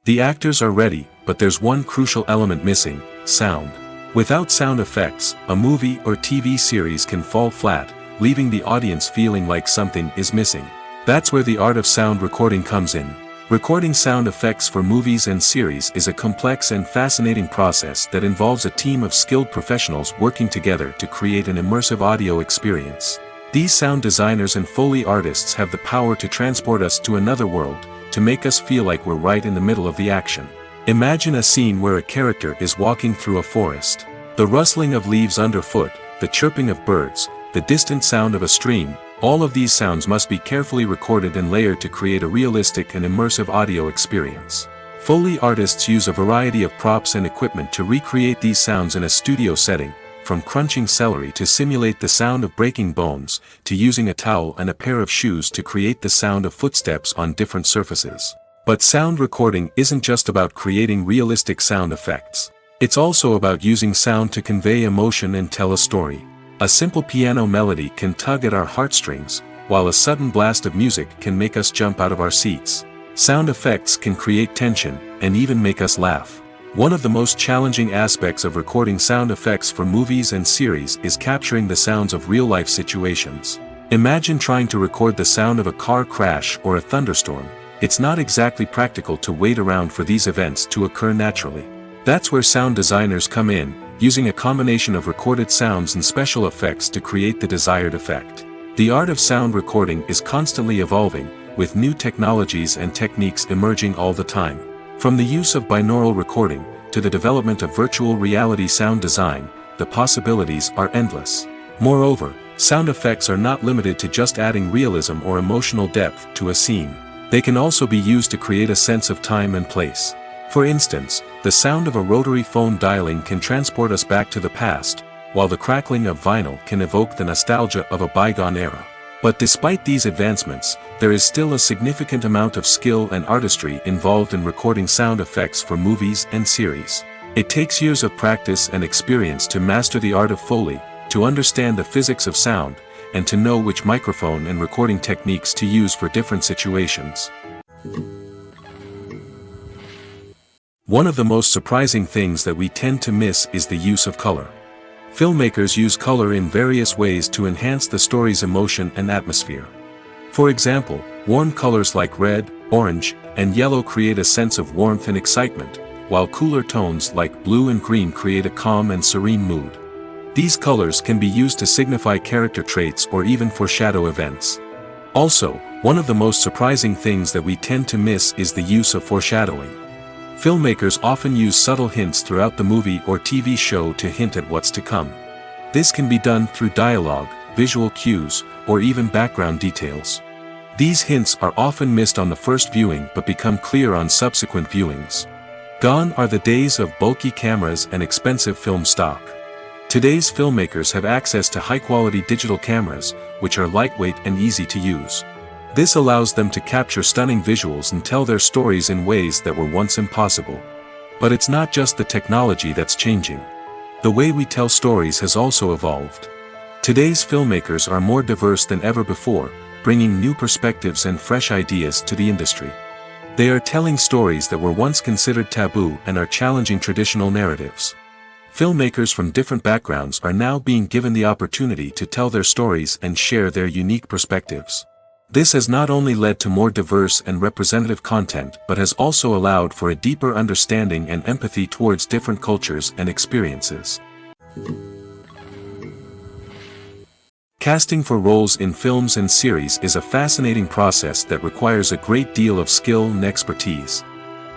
The actors are ready, but there's one crucial element missing: sound. Without sound effects, a movie or TV series can fall flat, leaving the audience feeling like something is missing. That's where the art of sound recording comes in. Recording sound effects for movies and series is a complex and fascinating process that involves a team of skilled professionals working together to create an immersive audio experience. These sound designers and Foley artists have the power to transport us to another world, to make us feel like we're right in the middle of the action. Imagine a scene where a character is walking through a forest. The rustling of leaves underfoot, the chirping of birds, the distant sound of a stream, all of these sounds must be carefully recorded and layered to create a realistic and immersive audio experience. Foley artists use a variety of props and equipment to recreate these sounds in a studio setting, from crunching celery to simulate the sound of breaking bones, to using a towel and a pair of shoes to create the sound of footsteps on different surfaces. But sound recording isn't just about creating realistic sound effects. It's also about using sound to convey emotion and tell a story. A simple piano melody can tug at our heartstrings, while a sudden blast of music can make us jump out of our seats. Sound effects can create tension, and even make us laugh. One of the most challenging aspects of recording sound effects for movies and series is capturing the sounds of real-life situations. Imagine trying to record the sound of a car crash or a thunderstorm. It's not exactly practical to wait around for these events to occur naturally. That's where sound designers come in, using a combination of recorded sounds and special effects to create the desired effect. The art of sound recording is constantly evolving, with new technologies and techniques emerging all the time. From the use of binaural recording, to the development of virtual reality sound design, the possibilities are endless. Moreover, sound effects are not limited to just adding realism or emotional depth to a scene. They can also be used to create a sense of time and place. For instance, the sound of a rotary phone dialing can transport us back to the past, while the crackling of vinyl can evoke the nostalgia of a bygone era. But despite these advancements, there is still a significant amount of skill and artistry involved in recording sound effects for movies and series. It takes years of practice and experience to master the art of Foley, to understand the physics of sound, and to know which microphone and recording techniques to use for different situations. One of the most surprising things that we tend to miss is the use of color. Filmmakers use color in various ways to enhance the story's emotion and atmosphere. For example, warm colors like red, orange, and yellow create a sense of warmth and excitement, while cooler tones like blue and green create a calm and serene mood. These colors can be used to signify character traits or even foreshadow events. Also, one of the most surprising things that we tend to miss is the use of foreshadowing. Filmmakers often use subtle hints throughout the movie or TV show to hint at what's to come. This can be done through dialogue, visual cues, or even background details. These hints are often missed on the first viewing but become clear on subsequent viewings. Gone are the days of bulky cameras and expensive film stock. Today's filmmakers have access to high-quality digital cameras, which are lightweight and easy to use. This allows them to capture stunning visuals and tell their stories in ways that were once impossible. But it's not just the technology that's changing. The way we tell stories has also evolved. Today's filmmakers are more diverse than ever before, bringing new perspectives and fresh ideas to the industry. They are telling stories that were once considered taboo and are challenging traditional narratives. Filmmakers from different backgrounds are now being given the opportunity to tell their stories and share their unique perspectives. This has not only led to more diverse and representative content but has also allowed for a deeper understanding and empathy towards different cultures and experiences. Casting for roles in films and series is a fascinating process that requires a great deal of skill and expertise.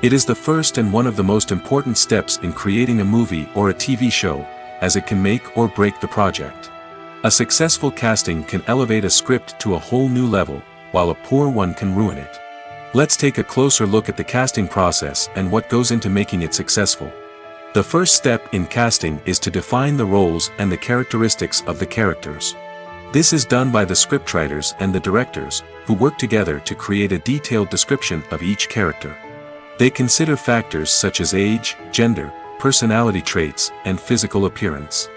It is the first and one of the most important steps in creating a movie or a TV show, as it can make or break the project. A successful casting can elevate a script to a whole new level, while a poor one can ruin it. Let's take a closer look at the casting process and what goes into making it successful. The first step in casting is to define the roles and the characteristics of the characters. This is done by the scriptwriters and the directors, who work together to create a detailed description of each character. They consider factors such as age, gender, personality traits, and physical appearance.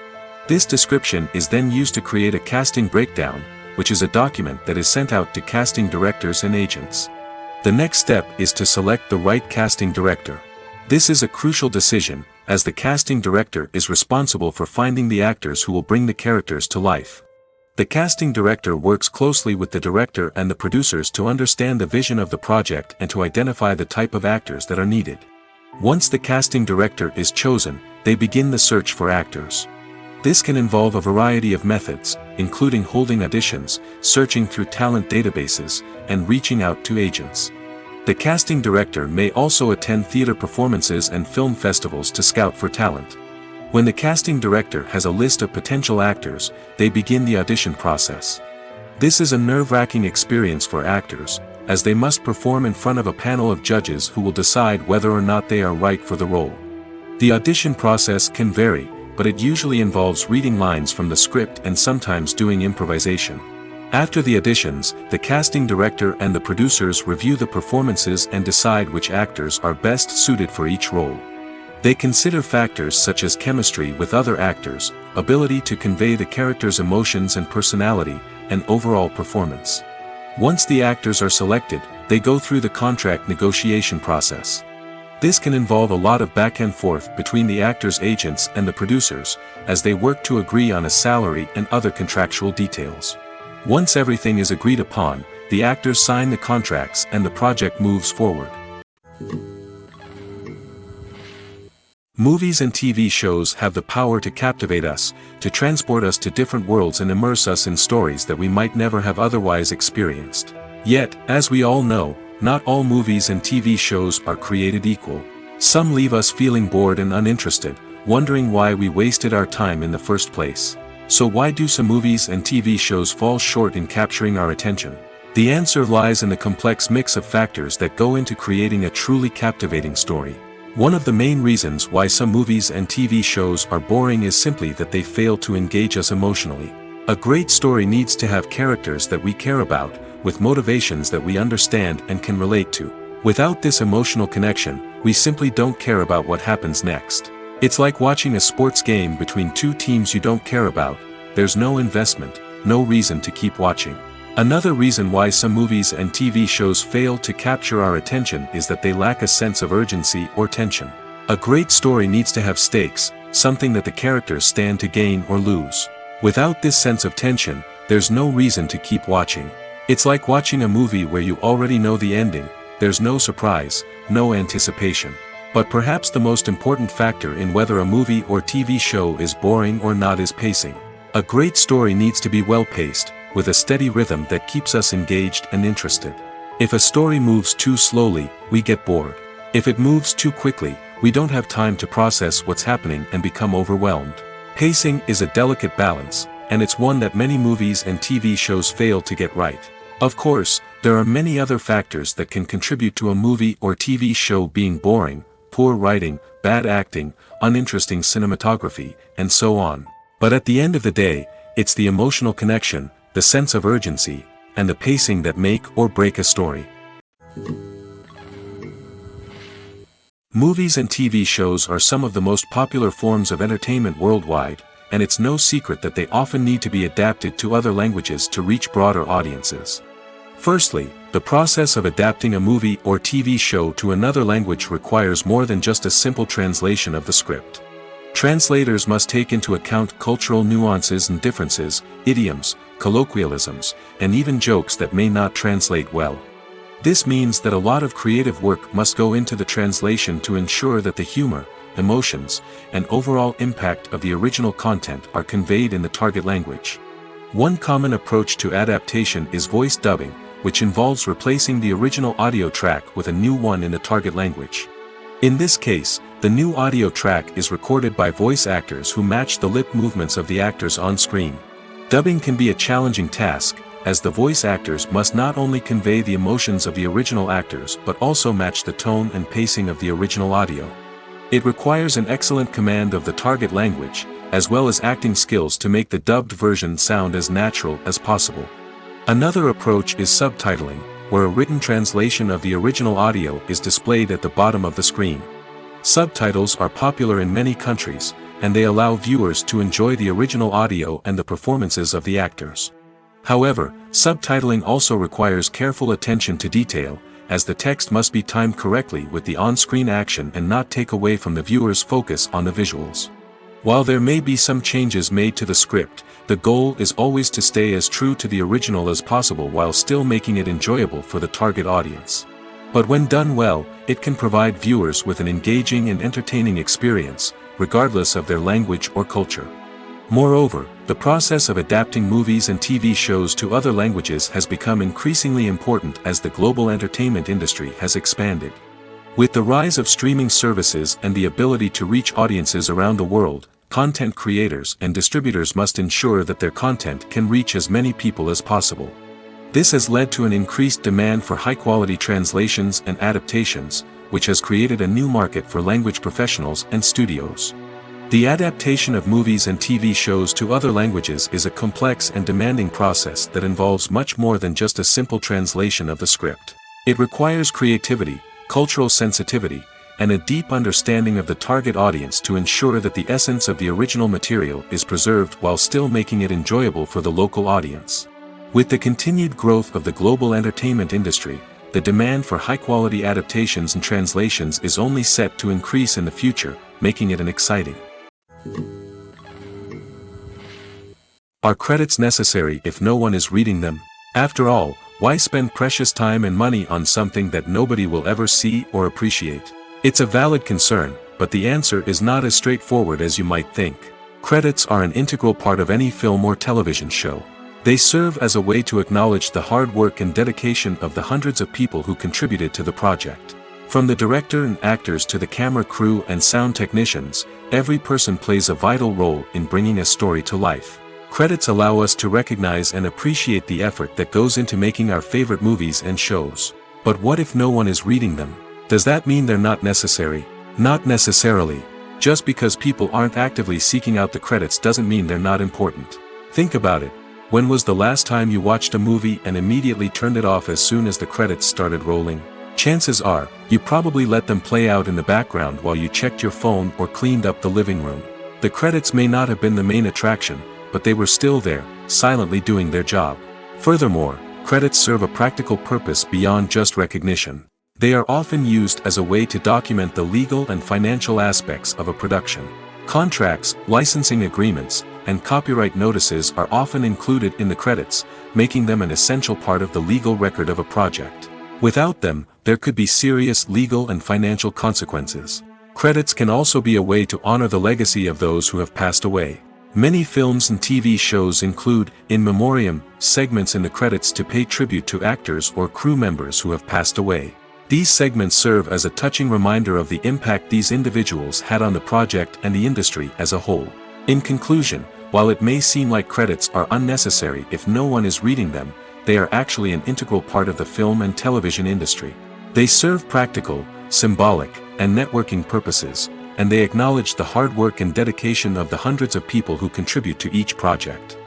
This description is then used to create a casting breakdown, which is a document that is sent out to casting directors and agents. The next step is to select the right casting director. This is a crucial decision, as the casting director is responsible for finding the actors who will bring the characters to life. The casting director works closely with the director and the producers to understand the vision of the project and to identify the type of actors that are needed. Once the casting director is chosen, they begin the search for actors. This can involve a variety of methods, including holding auditions, searching through talent databases, and reaching out to agents. The casting director may also attend theater performances and film festivals to scout for talent. When the casting director has a list of potential actors, they begin the audition process. This is a nerve-wracking experience for actors, as they must perform in front of a panel of judges who will decide whether or not they are right for the role. The audition process can vary, but it usually involves reading lines from the script and sometimes doing improvisation. After the auditions, the casting director and the producers review the performances and decide which actors are best suited for each role. They consider factors such as chemistry with other actors, ability to convey the character's emotions and personality, and overall performance. Once the actors are selected, they go through the contract negotiation process. This can involve a lot of back and forth between the actors' agents and the producers, as they work to agree on a salary and other contractual details. Once everything is agreed upon, the actors sign the contracts and the project moves forward. Movies and TV shows have the power to captivate us, to transport us to different worlds and immerse us in stories that we might never have otherwise experienced. Yet, as we all know, not all movies and TV shows are created equal. Some leave us feeling bored and uninterested, wondering why we wasted our time in the first place. So why do some movies and TV shows fall short in capturing our attention? The answer lies in the complex mix of factors that go into creating a truly captivating story. One of the main reasons why some movies and TV shows are boring is simply that they fail to engage us emotionally. A great story needs to have characters that we care about, with motivations that we understand and can relate to. Without this emotional connection, we simply don't care about what happens next. It's like watching a sports game between two teams you don't care about. There's no investment, no reason to keep watching. Another reason why some movies and TV shows fail to capture our attention is that they lack a sense of urgency or tension. A great story needs to have stakes, something that the characters stand to gain or lose. Without this sense of tension, there's no reason to keep watching. It's like watching a movie where you already know the ending. There's no surprise, no anticipation. But perhaps the most important factor in whether a movie or TV show is boring or not is pacing. A great story needs to be well-paced, with a steady rhythm that keeps us engaged and interested. If a story moves too slowly, we get bored. If it moves too quickly, we don't have time to process what's happening and become overwhelmed. Pacing is a delicate balance, and it's one that many movies and TV shows fail to get right. Of course, there are many other factors that can contribute to a movie or TV show being boring: poor writing, bad acting, uninteresting cinematography, and so on. But at the end of the day, it's the emotional connection, the sense of urgency, and the pacing that make or break a story. Movies and TV shows are some of the most popular forms of entertainment worldwide, and it's no secret that they often need to be adapted to other languages to reach broader audiences. Firstly, the process of adapting a movie or TV show to another language requires more than just a simple translation of the script. Translators must take into account cultural nuances and differences, idioms, colloquialisms, and even jokes that may not translate well. This means that a lot of creative work must go into the translation to ensure that the humor, emotions, and overall impact of the original content are conveyed in the target language. One common approach to adaptation is voice dubbing, which involves replacing the original audio track with a new one in the target language. In this case, the new audio track is recorded by voice actors who match the lip movements of the actors on screen. Dubbing can be a challenging task, as the voice actors must not only convey the emotions of the original actors but also match the tone and pacing of the original audio. It requires an excellent command of the target language, as well as acting skills to make the dubbed version sound as natural as possible. Another approach is subtitling, where a written translation of the original audio is displayed at the bottom of the screen. Subtitles are popular in many countries, and they allow viewers to enjoy the original audio and the performances of the actors. However, subtitling also requires careful attention to detail, as the text must be timed correctly with the on-screen action and not take away from the viewer's focus on the visuals. While there may be some changes made to the script, the goal is always to stay as true to the original as possible while still making it enjoyable for the target audience. But when done well, it can provide viewers with an engaging and entertaining experience, regardless of their language or culture. Moreover, the process of adapting movies and TV shows to other languages has become increasingly important as the global entertainment industry has expanded. With the rise of streaming services and the ability to reach audiences around the world, content creators and distributors must ensure that their content can reach as many people as possible. This has led to an increased demand for high-quality translations and adaptations, which has created a new market for language professionals and studios. The adaptation of movies and TV shows to other languages is a complex and demanding process that involves much more than just a simple translation of the script. It requires creativity, cultural sensitivity, and a deep understanding of the target audience to ensure that the essence of the original material is preserved while still making it enjoyable for the local audience. With the continued growth of the global entertainment industry, the demand for high-quality adaptations and translations is only set to increase in the future, making it an exciting. Are credits necessary if no one is reading them? After all, why spend precious time and money on something that nobody will ever see or appreciate? It's a valid concern, but the answer is not as straightforward as you might think. Credits are an integral part of any film or television show. They serve as a way to acknowledge the hard work and dedication of the hundreds of people who contributed to the project. From the director and actors to the camera crew and sound technicians, every person plays a vital role in bringing a story to life. Credits allow us to recognize and appreciate the effort that goes into making our favorite movies and shows. But what if no one is reading them? Does that mean they're not necessary? Not necessarily. Just because people aren't actively seeking out the credits doesn't mean they're not important. Think about it. When was the last time you watched a movie and immediately turned it off as soon as the credits started rolling? Chances are, you probably let them play out in the background while you checked your phone or cleaned up the living room. The credits may not have been the main attraction, but they were still there, silently doing their job. Furthermore, credits serve a practical purpose beyond just recognition. They are often used as a way to document the legal and financial aspects of a production. Contracts, licensing agreements, and copyright notices are often included in the credits, making them an essential part of the legal record of a project. Without them, there could be serious legal and financial consequences. Credits can also be a way to honor the legacy of those who have passed away. Many films and TV shows include, in memoriam, segments in the credits to pay tribute to actors or crew members who have passed away. These segments serve as a touching reminder of the impact these individuals had on the project and the industry as a whole. In conclusion, while it may seem like credits are unnecessary if no one is reading them, they are actually an integral part of the film and television industry. They serve practical, symbolic, and networking purposes, and they acknowledge the hard work and dedication of the hundreds of people who contribute to each project.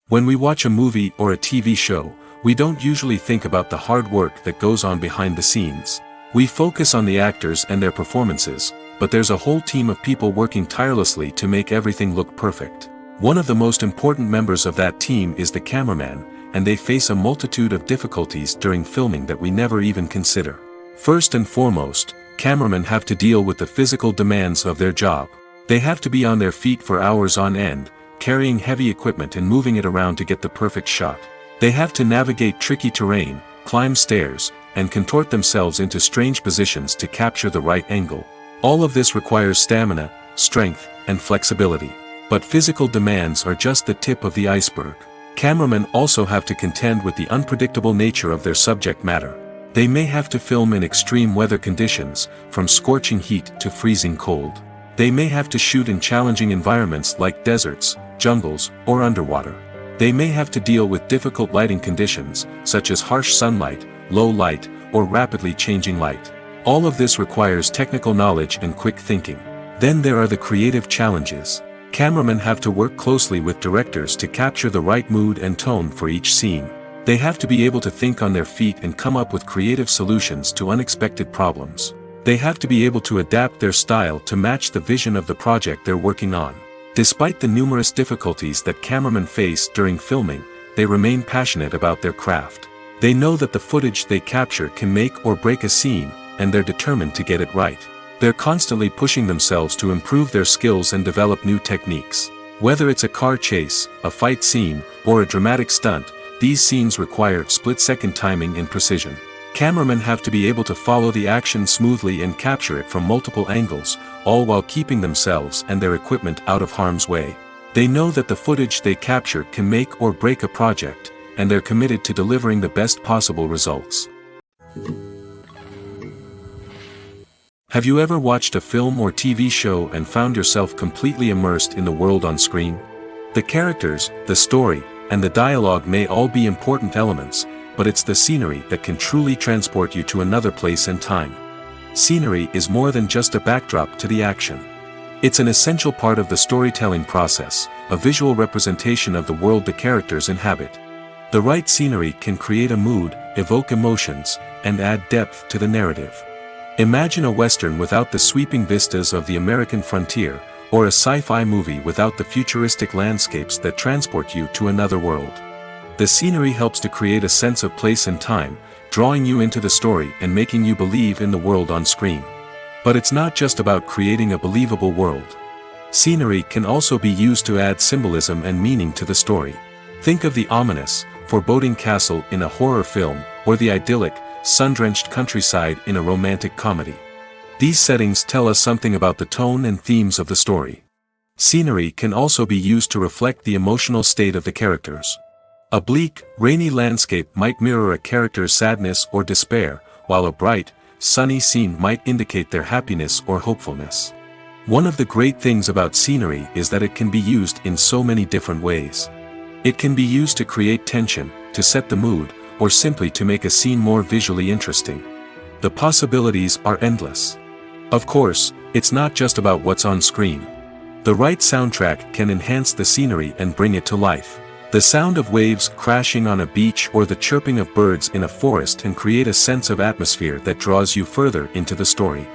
When we watch a movie or a TV show, we don't usually think about the hard work that goes on behind the scenes. We focus on the actors and their performances, but there's a whole team of people working tirelessly to make everything look perfect. One of the most important members of that team is the cameraman, and they face a multitude of difficulties during filming that we never even consider. First and foremost, cameramen have to deal with the physical demands of their job. They have to be on their feet for hours on end, carrying heavy equipment and moving it around to get the perfect shot. They have to navigate tricky terrain, climb stairs, and contort themselves into strange positions to capture the right angle. All of this requires stamina, strength, and flexibility. But physical demands are just the tip of the iceberg. Cameramen also have to contend with the unpredictable nature of their subject matter. They may have to film in extreme weather conditions, from scorching heat to freezing cold. They may have to shoot in challenging environments like deserts, jungles, or underwater. They may have to deal with difficult lighting conditions, such as harsh sunlight, low light, or rapidly changing light. All of this requires technical knowledge and quick thinking. Then there are the creative challenges. Cameramen have to work closely with directors to capture the right mood and tone for each scene. They have to be able to think on their feet and come up with creative solutions to unexpected problems. They have to be able to adapt their style to match the vision of the project they're working on. Despite the numerous difficulties that cameramen face during filming, they remain passionate about their craft. They know that the footage they capture can make or break a scene, and they're determined to get it right. They're constantly pushing themselves to improve their skills and develop new techniques. Whether it's a car chase, a fight scene, or a dramatic stunt, these scenes require split-second timing and precision. Cameramen have to be able to follow the action smoothly and capture it from multiple angles, all while keeping themselves and their equipment out of harm's way. They know that the footage they capture can make or break a project, and they're committed to delivering the best possible results. Have you ever watched a film or TV show and found yourself completely immersed in the world on screen? The characters, the story, and the dialogue may all be important elements, but it's the scenery that can truly transport you to another place and time. Scenery is more than just a backdrop to the action. It's an essential part of the storytelling process, a visual representation of the world the characters inhabit. The right scenery can create a mood, evoke emotions, and add depth to the narrative. Imagine a Western without the sweeping vistas of the American frontier, or a sci-fi movie without the futuristic landscapes that transport you to another world. The scenery helps to create a sense of place and time, drawing you into the story and making you believe in the world on screen. But it's not just about creating a believable world. Scenery can also be used to add symbolism and meaning to the story. Think of the ominous, foreboding castle in a horror film, or the idyllic, sun-drenched countryside in a romantic comedy. These settings tell us something about the tone and themes of the story. Scenery can also be used to reflect the emotional state of the characters. A bleak, rainy landscape might mirror a character's sadness or despair, while a bright, sunny scene might indicate their happiness or hopefulness. One of the great things about scenery is that it can be used in so many different ways. It can be used to create tension, to set the mood, or simply to make a scene more visually interesting. The possibilities are endless. Of course, it's not just about what's on screen. The right soundtrack can enhance the scenery and bring it to life. The sound of waves crashing on a beach or the chirping of birds in a forest can create a sense of atmosphere that draws you further into the story.